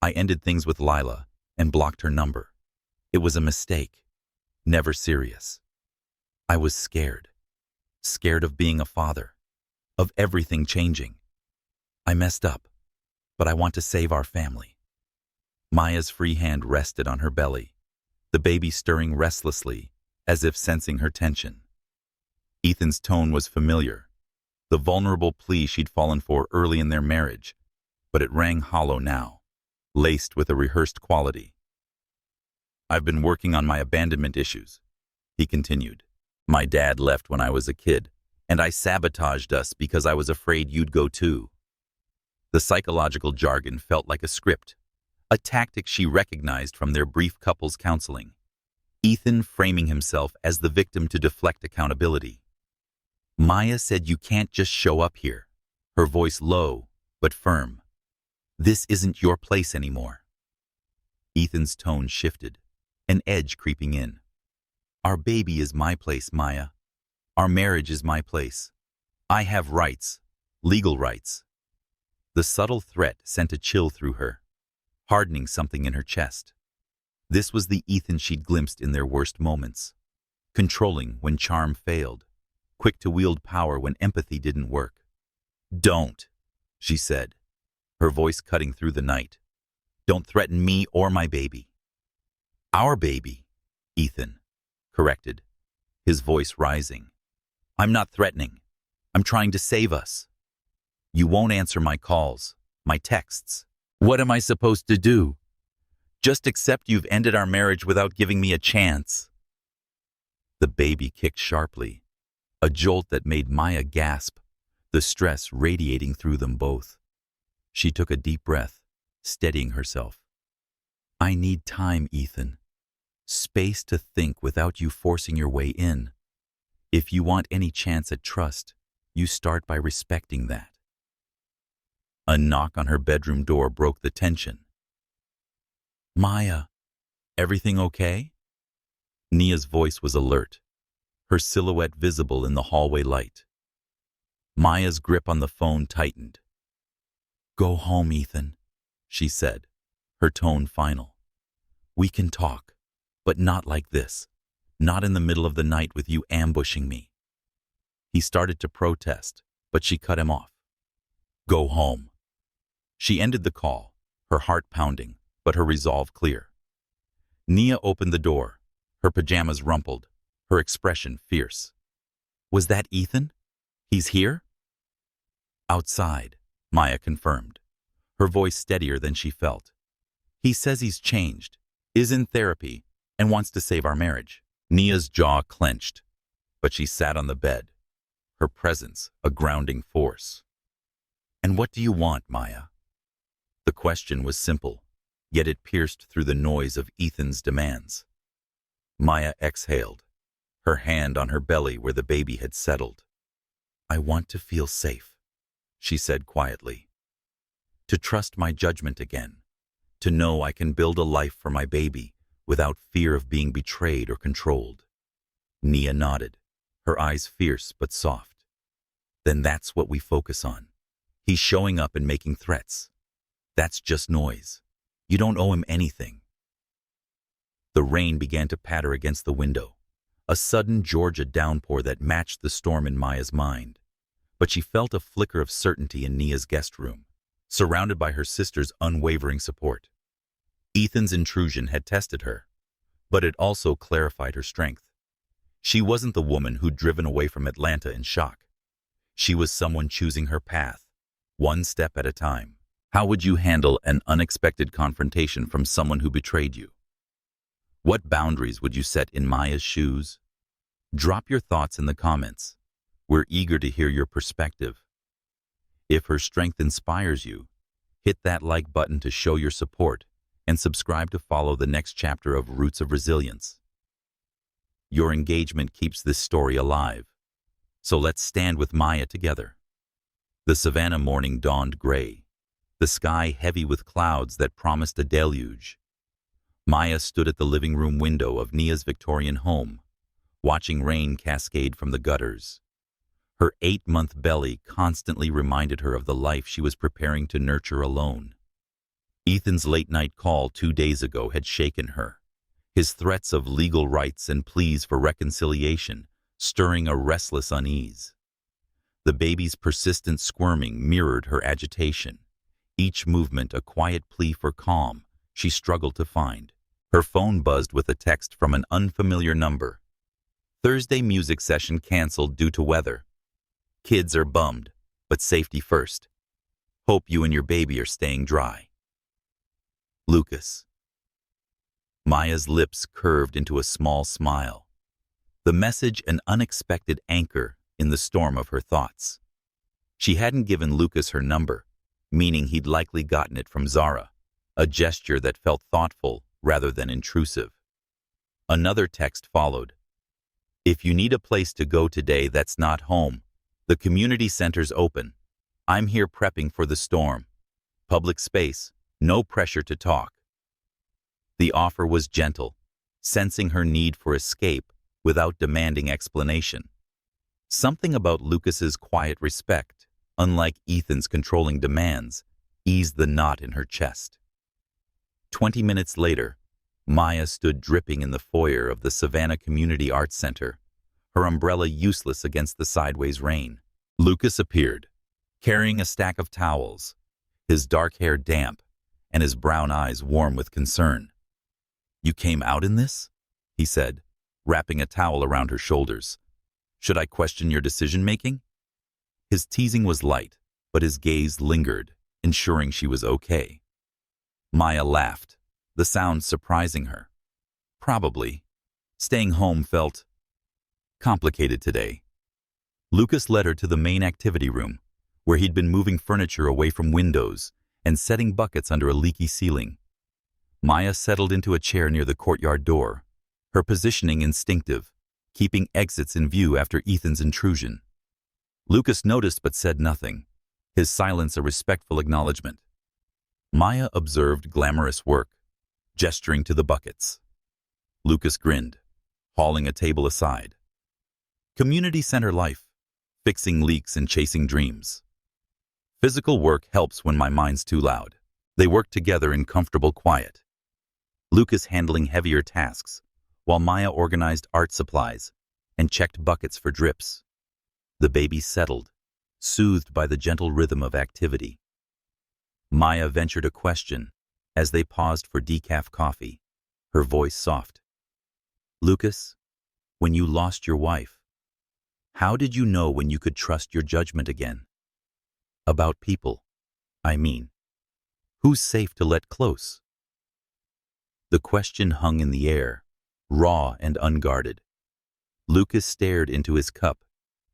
I ended things with Lila and blocked her number. It was a mistake. Never serious. I was scared. Scared of being a father. Of everything changing. I messed up, but I want to save our family." Maya's free hand rested on her belly, the baby stirring restlessly, as if sensing her tension. Ethan's tone was familiar, the vulnerable plea she'd fallen for early in their marriage, but it rang hollow now, laced with a rehearsed quality. "I've been working on my abandonment issues," he continued. "My dad left when I was a kid, and I sabotaged us because I was afraid you'd go too." The psychological jargon felt like a script, a tactic she recognized from their brief couples counseling. Ethan framing himself as the victim to deflect accountability. "Maya said you can't just show up here," her voice low but firm. "This isn't your place anymore." Ethan's tone shifted, an edge creeping in. "Our baby is my place, Maya. Our marriage is my place. I have rights, legal rights." The subtle threat sent a chill through her, hardening something in her chest. This was the Ethan she'd glimpsed in their worst moments, controlling when charm failed, quick to wield power when empathy didn't work. "Don't," she said, her voice cutting through the night. "Don't threaten me or my baby." "Our baby," Ethan corrected, his voice rising. "I'm not threatening. I'm trying to save us. You won't answer my calls, my texts. What am I supposed to do? Just accept you've ended our marriage without giving me a chance." The baby kicked sharply, a jolt that made Maya gasp, the stress radiating through them both. She took a deep breath, steadying herself. "I need time, Ethan. Space to think without you forcing your way in. If you want any chance at trust, you start by respecting that." A knock on her bedroom door broke the tension. "Maya, everything okay?" Nia's voice was alert, her silhouette visible in the hallway light. Maya's grip on the phone tightened. "Go home, Ethan," she said, her tone final. "We can talk, but not like this. Not in the middle of the night with you ambushing me. He started to protest, but she cut him off. Go home. She ended the call, her heart pounding, but her resolve clear. Nia opened the door, her pajamas rumpled, her expression fierce. Was that Ethan? He's here? Outside, Maya confirmed, her voice steadier than she felt. He says he's changed, is in therapy, and wants to save our marriage. Nia's jaw clenched, but she sat on the bed, her presence a grounding force. And what do you want, Maya? The question was simple, yet it pierced through the noise of Ethan's demands. Maya exhaled, her hand on her belly where the baby had settled. I want to feel safe, she said quietly. To trust my judgment again, to know I can build a life for my baby without fear of being betrayed or controlled. Nia nodded, her eyes fierce but soft. Then that's what we focus on. He's showing up and making threats. That's just noise. You don't owe him anything. The rain began to patter against the window, a sudden Georgia downpour that matched the storm in Maya's mind. But she felt a flicker of certainty in Nia's guest room, surrounded by her sister's unwavering support. Ethan's intrusion had tested her, but it also clarified her strength. She wasn't the woman who'd driven away from Atlanta in shock. She was someone choosing her path, one step at a time. How would you handle an unexpected confrontation from someone who betrayed you? What boundaries would you set in Maya's shoes? Drop your thoughts in the comments. We're eager to hear your perspective. If her strength inspires you, hit that like button to show your support and subscribe to follow the next chapter of Roots of Resilience. Your engagement keeps this story alive, so let's stand with Maya together. The Savannah morning dawned gray, the sky heavy with clouds that promised a deluge. Maya stood at the living room window of Nia's Victorian home, watching rain cascade from the gutters. Her 8-month belly constantly reminded her of the life she was preparing to nurture alone. Ethan's late-night call 2 days ago had shaken her, his threats of legal rights and pleas for reconciliation stirring a restless unease. The baby's persistent squirming mirrored her agitation, each movement a quiet plea for calm she struggled to find. Her phone buzzed with a text from an unfamiliar number. Thursday music session canceled due to weather. Kids are bummed, but safety first. Hope you and your baby are staying dry. Lucas. Maya's lips curved into a small smile. The message an unexpected anchor in the storm of her thoughts. She hadn't given Lucas her number, meaning he'd likely gotten it from Zara, a gesture that felt thoughtful rather than intrusive. Another text followed. If you need a place to go today that's not home, the community center's open. I'm here prepping for the storm. Public space, no pressure to talk. The offer was gentle, sensing her need for escape without demanding explanation. Something about Lucas's quiet respect, unlike Ethan's controlling demands, eased the knot in her chest. 20 minutes later, Maya stood dripping in the foyer of the Savannah Community Arts Center, her umbrella useless against the sideways rain. Lucas appeared, carrying a stack of towels, his dark hair damp and his brown eyes warm with concern. You came out in this? He said, wrapping a towel around her shoulders. Should I question your decision-making? His teasing was light, but his gaze lingered, ensuring she was okay. Maya laughed, the sound surprising her. Probably. Staying home felt complicated today. Lucas led her to the main activity room, where he'd been moving furniture away from windows and setting buckets under a leaky ceiling. Maya settled into a chair near the courtyard door, her positioning instinctive, keeping exits in view after Ethan's intrusion. Lucas noticed but said nothing, his silence a respectful acknowledgement. Maya observed glamorous work, gesturing to the buckets. Lucas grinned, hauling a table aside. Community center life, fixing leaks and chasing dreams. Physical work helps when my mind's too loud. They work together in comfortable quiet. Lucas handling heavier tasks, while Maya organized art supplies and checked buckets for drips. The baby settled, soothed by the gentle rhythm of activity. Maya ventured a question as they paused for decaf coffee, her voice soft. "Lucas, when you lost your wife, how did you know when you could trust your judgment again? About people, I mean. Who's safe to let close?" The question hung in the air, raw and unguarded. Lucas stared into his cup,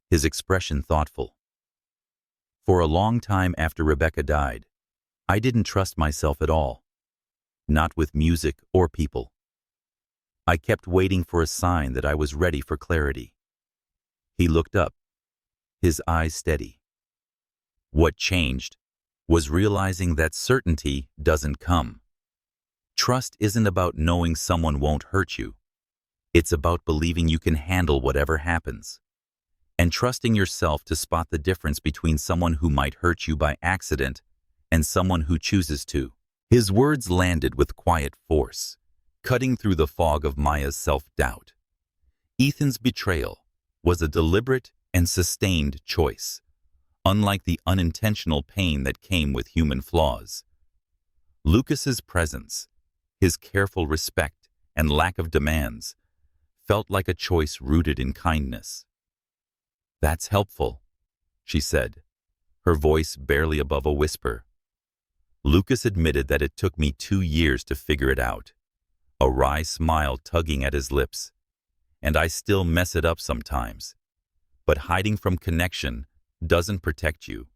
his expression thoughtful. "For a long time after Rebecca died, I didn't trust myself at all. Not with music or people. I kept waiting for a sign that I was ready for clarity." He looked up, his eyes steady. What changed was realizing that certainty doesn't come. Trust isn't about knowing someone won't hurt you. It's about believing you can handle whatever happens, and trusting yourself to spot the difference between someone who might hurt you by accident and someone who chooses to. His words landed with quiet force, cutting through the fog of Maya's self-doubt. Ethan's betrayal was a deliberate and sustained choice, unlike the unintentional pain that came with human flaws. Lucas's presence, his careful respect and lack of demands, felt like a choice rooted in kindness. "That's helpful," she said, her voice barely above a whisper. Lucas admitted that it took me 2 years to figure it out, a wry smile tugging at his lips. "And I still mess it up sometimes. But hiding from connection doesn't protect you.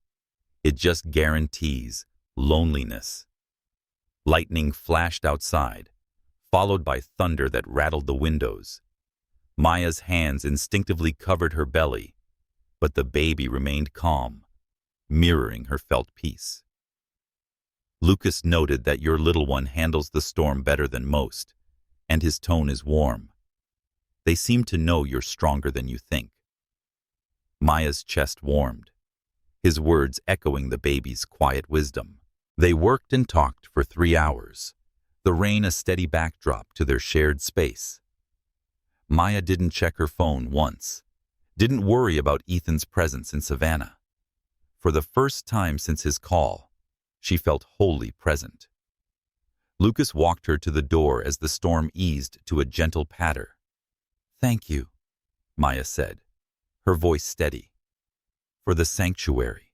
It just guarantees loneliness." Lightning flashed outside, followed by thunder that rattled the windows. Maya's hands instinctively covered her belly, but the baby remained calm, mirroring her felt peace. "Lucas noted that your little one handles the storm better than most, and his tone is warm. They seem to know you're stronger than you think." Maya's chest warmed, his words echoing the baby's quiet wisdom. They worked and talked for 3 hours, the rain a steady backdrop to their shared space. Maya didn't check her phone once, didn't worry about Ethan's presence in Savannah. For the first time since his call, she felt wholly present. Lucas walked her to the door as the storm eased to a gentle patter. "Thank you," Maya said, her voice steady. "For the sanctuary,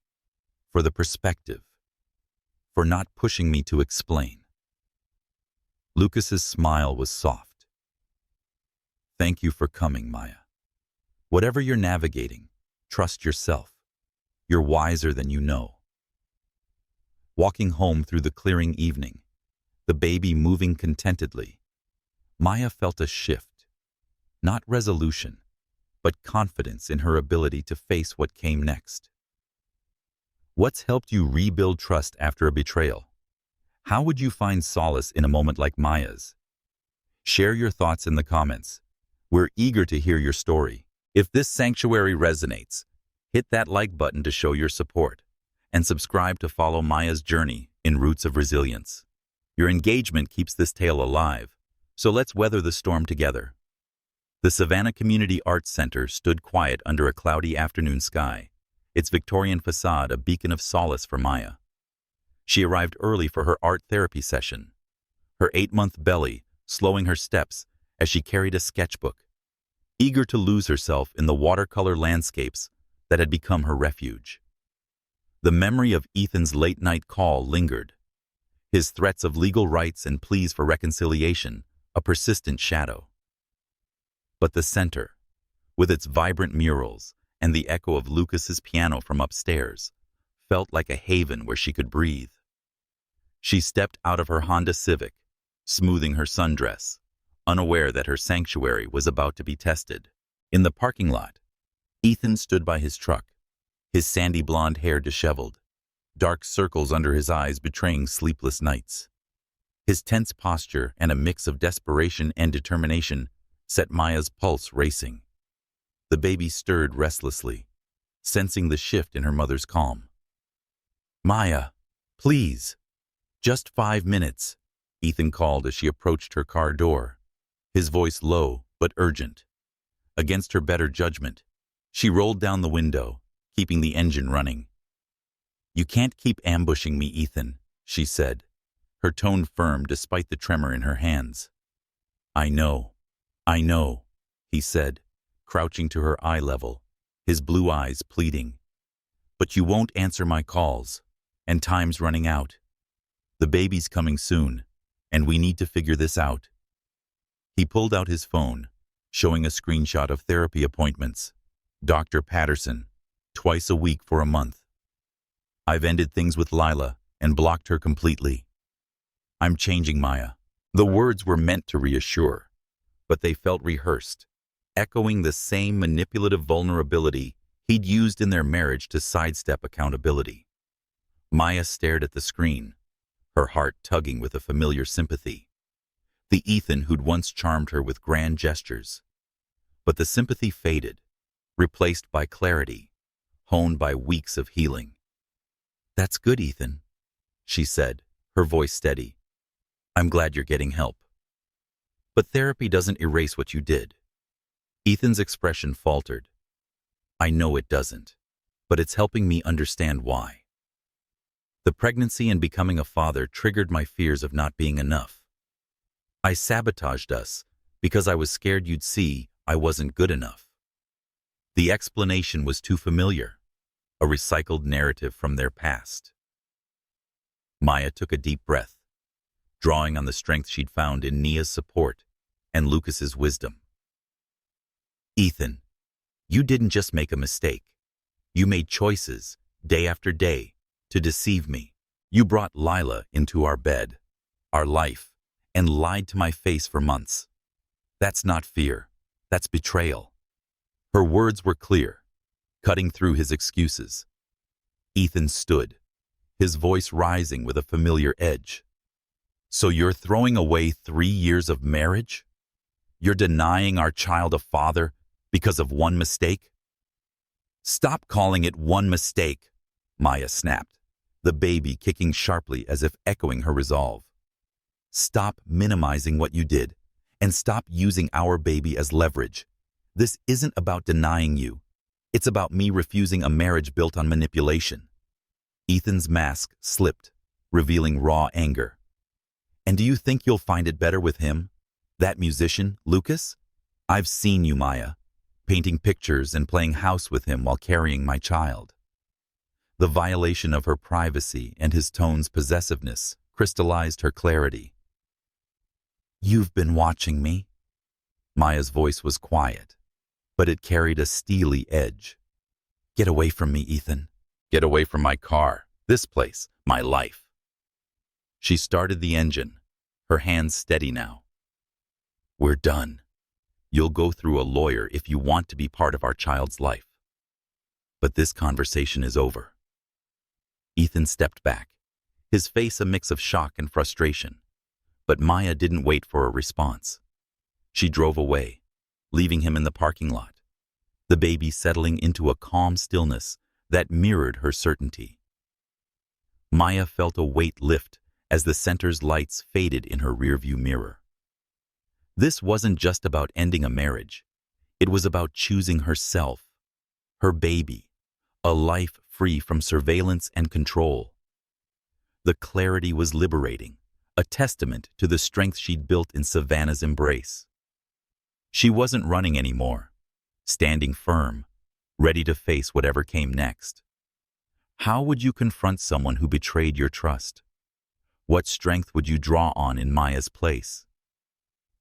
for the perspective, for not pushing me to explain." Lucas's smile was soft. "Thank you for coming, Maya. Whatever you're navigating, trust yourself. You're wiser than you know." Walking home through the clearing evening, the baby moving contentedly, Maya felt a shift, not resolution, but confidence in her ability to face what came next. What's helped you rebuild trust after a betrayal? How would you find solace in a moment like Maya's? Share your thoughts in the comments. We're eager to hear your story. If this sanctuary resonates, hit that like button to show your support, and subscribe to follow Maya's journey in Roots of Resilience. Your engagement keeps this tale alive, so let's weather the storm together. The Savannah Community Arts Center stood quiet under a cloudy afternoon sky, its Victorian facade a beacon of solace for Maya. She arrived early for her art therapy session, her 8-month belly slowing her steps as she carried a sketchbook, eager to lose herself in the watercolor landscapes that had become her refuge. The memory of Ethan's late-night call lingered, his threats of legal rights and pleas for reconciliation a persistent shadow. But the center, with its vibrant murals and the echo of Lucas's piano from upstairs, felt like a haven where she could breathe. She stepped out of her Honda Civic, smoothing her sundress, unaware that her sanctuary was about to be tested. In the parking lot, Ethan stood by his truck, his sandy blonde hair disheveled, dark circles under his eyes betraying sleepless nights. His tense posture and a mix of desperation and determination set Maya's pulse racing. The baby stirred restlessly, sensing the shift in her mother's calm. "Maya, please, just 5 minutes," Ethan called as she approached her car door, his voice low but urgent. Against her better judgment, she rolled down the window, keeping the engine running. "You can't keep ambushing me, Ethan," she said, her tone firm despite the tremor in her hands. I know," he said, crouching to her eye level, his blue eyes pleading. "But you won't answer my calls, and time's running out. The baby's coming soon, and we need to figure this out." He pulled out his phone, showing a screenshot of therapy appointments. Dr. Patterson, twice a week for a month. "I've ended things with Lila and blocked her completely. I'm changing, Maya." The words were meant to reassure, but they felt rehearsed, echoing the same manipulative vulnerability he'd used in their marriage to sidestep accountability. Maya stared at the screen, her heart tugging with a familiar sympathy. The Ethan who'd once charmed her with grand gestures. But the sympathy faded, replaced by clarity, honed by weeks of healing. "That's good, Ethan," she said, her voice steady. "I'm glad you're getting help. But therapy doesn't erase what you did." Ethan's expression faltered. "I know it doesn't, but it's helping me understand why. The pregnancy and becoming a father triggered my fears of not being enough. I sabotaged us because I was scared you'd see I wasn't good enough." The explanation was too familiar, a recycled narrative from their past. Maya took a deep breath, drawing on the strength she'd found in Nia's support and Lucas's wisdom. "Ethan, you didn't just make a mistake. You made choices, day after day, to deceive me. You brought Lila into our bed, our life, and lied to my face for months. That's not fear, that's betrayal." Her words were clear, cutting through his excuses. Ethan stood, his voice rising with a familiar edge. "So you're throwing away 3 years of marriage? You're denying our child a father because of one mistake?" "Stop calling it one mistake," Maya snapped, the baby kicking sharply as if echoing her resolve. "Stop minimizing what you did, and stop using our baby as leverage. This isn't about denying you. It's about me refusing a marriage built on manipulation." Ethan's mask slipped, revealing raw anger. "And do you think you'll find it better with him? That musician, Lucas? I've seen you, Maya, painting pictures and playing house with him while carrying my child." The violation of her privacy and his tone's possessiveness crystallized her clarity. "You've been watching me." Maya's voice was quiet, but it carried a steely edge. "Get away from me, Ethan. Get away from my car, this place, my life." She started the engine, her hands steady now. "We're done. You'll go through a lawyer if you want to be part of our child's life. But this conversation is over." Ethan stepped back, his face a mix of shock and frustration. But Maya didn't wait for a response. She drove away, leaving him in the parking lot, the baby settling into a calm stillness that mirrored her certainty. Maya felt a weight lift as the center's lights faded in her rearview mirror. This wasn't just about ending a marriage. It was about choosing herself, her baby, a life free from surveillance and control. The clarity was liberating, a testament to the strength she'd built in Savannah's embrace. She wasn't running anymore, standing firm, ready to face whatever came next. How would you confront someone who betrayed your trust? What strength would you draw on in Maya's place?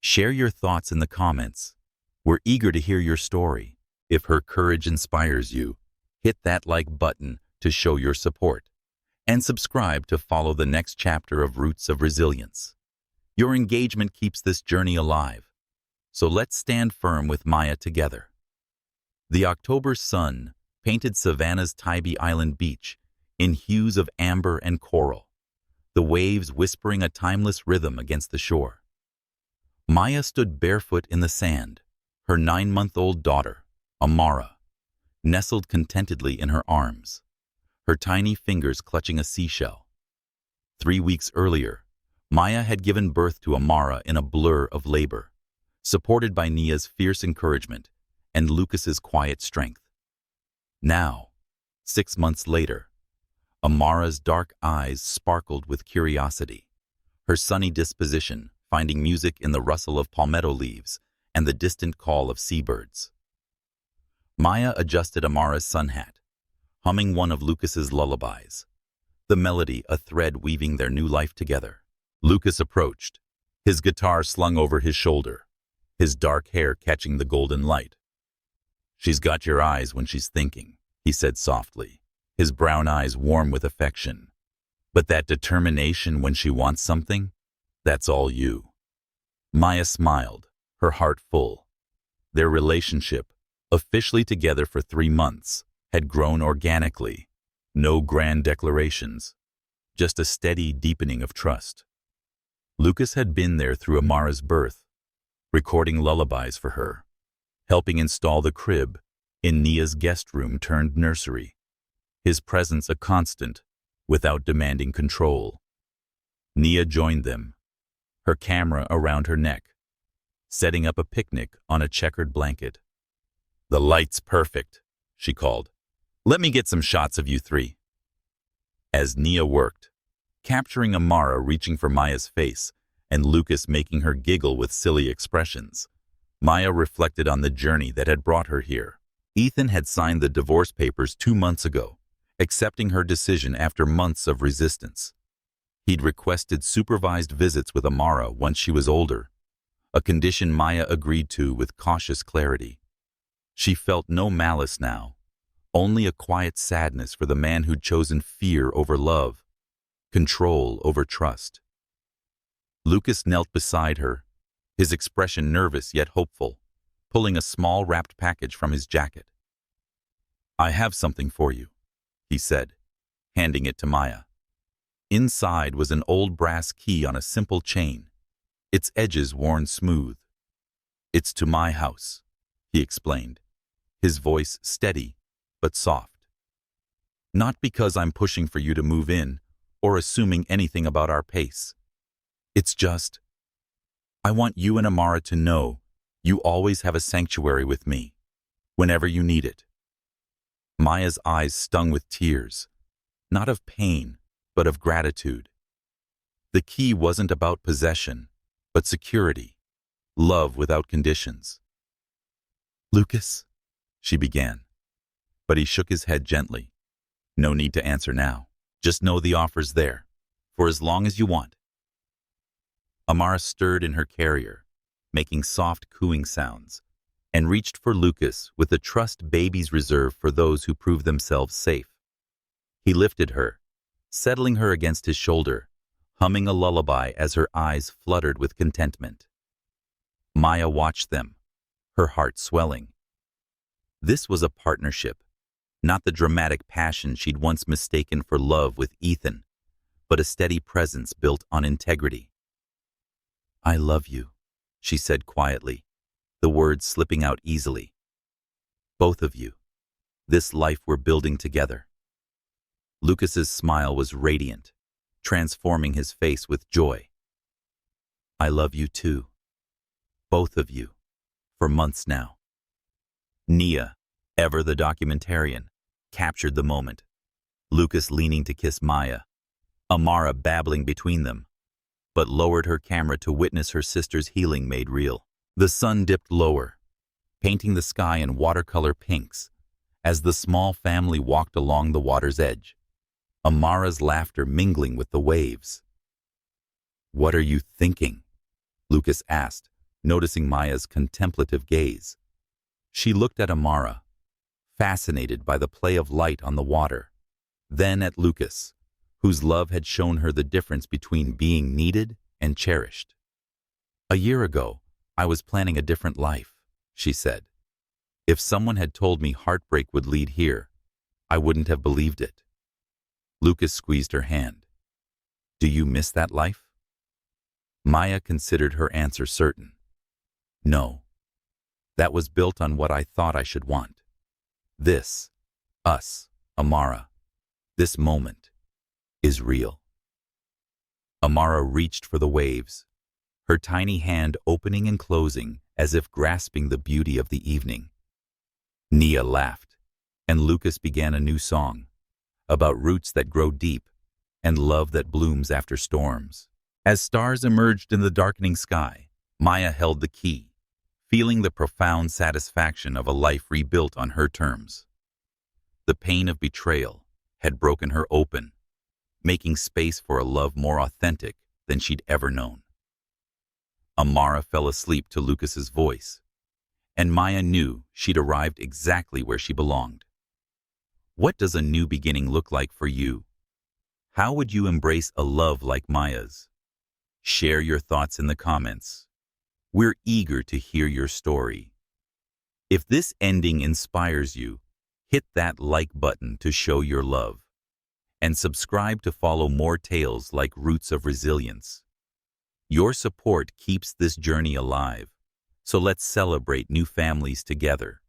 Share your thoughts in the comments. We're eager to hear your story. If her courage inspires you, hit that like button to show your support, and subscribe to follow the next chapter of Roots of Resilience. Your engagement keeps this journey alive, so let's stand firm with Maya together. The October sun painted Savannah's Tybee Island beach in hues of amber and coral, the waves whispering a timeless rhythm against the shore. Maya stood barefoot in the sand, her 9-month-old daughter, Amara, nestled contentedly in her arms, her tiny fingers clutching a seashell. 3 weeks earlier, Maya had given birth to Amara in a blur of labor, supported by Nia's fierce encouragement and Lucas's quiet strength. Now, 6 months later, Amara's dark eyes sparkled with curiosity, her sunny disposition finding music in the rustle of palmetto leaves and the distant call of seabirds. Maya adjusted Amara's sun hat, humming one of Lucas's lullabies, the melody a thread weaving their new life together. Lucas approached, his guitar slung over his shoulder, his dark hair catching the golden light. "She's got your eyes when she's thinking," he said softly, his brown eyes warm with affection. "But that determination when she wants something, that's all you." Maya smiled, her heart full. Their relationship, officially together for 3 months, had grown organically. No grand declarations, just a steady deepening of trust. Lucas had been there through Amara's birth, recording lullabies for her, helping install the crib in Nia's guest room turned nursery, his presence a constant without demanding control. Nia joined them, her camera around her neck, setting up a picnic on a checkered blanket. "The light's perfect," she called. "Let me get some shots of you three." As Nia worked, capturing Amara reaching for Maya's face and Lucas making her giggle with silly expressions, Maya reflected on the journey that had brought her here. Ethan had signed the divorce papers 2 months ago, accepting her decision after months of resistance. He'd requested supervised visits with Amara once she was older, a condition Maya agreed to with cautious clarity. She felt no malice now, only a quiet sadness for the man who'd chosen fear over love, control over trust. Lucas knelt beside her, his expression nervous yet hopeful, pulling a small wrapped package from his jacket. "I have something for you," he said, handing it to Maya. Inside was an old brass key on a simple chain, its edges worn smooth. "It's to my house," he explained, his voice steady but soft. "Not because I'm pushing for you to move in or assuming anything about our pace. It's just, I want you and Amara to know you always have a sanctuary with me, whenever you need it." Maya's eyes stung with tears, not of pain, but of gratitude. The key wasn't about possession, but security, love without conditions. "Lucas," she began, but he shook his head gently. "No need to answer now. Just know the offer's there, for as long as you want." Amara stirred in her carrier, making soft cooing sounds, and reached for Lucas with the trust babies reserve for those who prove themselves safe. He lifted her, settling her against his shoulder, humming a lullaby as her eyes fluttered with contentment. Maya watched them, her heart swelling. This was a partnership, not the dramatic passion she'd once mistaken for love with Ethan, but a steady presence built on integrity. "I love you," she said quietly, the words slipping out easily. "Both of you. This life we're building together." Lucas's smile was radiant, transforming his face with joy. "I love you too. Both of you. For months now." Nia, ever the documentarian, captured the moment. Lucas leaning to kiss Maya, Amara babbling between them, but lowered her camera to witness her sister's healing made real. The sun dipped lower, painting the sky in watercolor pinks, as the small family walked along the water's edge, Amara's laughter mingling with the waves. "What are you thinking?" Lucas asked, noticing Maya's contemplative gaze. She looked at Amara, fascinated by the play of light on the water, then at Lucas, whose love had shown her the difference between being needed and cherished. "A year ago, I was planning a different life," she said. "If someone had told me heartbreak would lead here, I wouldn't have believed it." Lucas squeezed her hand. "Do you miss that life?" Maya considered her answer certain. "No. That was built on what I thought I should want. This, us, Amara, this moment, is real." Amara reached for the waves, her tiny hand opening and closing as if grasping the beauty of the evening. Nia laughed, and Lucas began a new song about roots that grow deep and love that blooms after storms. As stars emerged in the darkening sky, Maya held the key, feeling the profound satisfaction of a life rebuilt on her terms. The pain of betrayal had broken her open, making space for a love more authentic than she'd ever known. Amara fell asleep to Lucas's voice, and Maya knew she'd arrived exactly where she belonged. What does a new beginning look like for you? How would you embrace a love like Maya's? Share your thoughts in the comments. We're eager to hear your story. If this ending inspires you, hit that like button to show your love, and subscribe to follow more tales like Roots of Resilience. Your support keeps this journey alive, so let's celebrate new families together.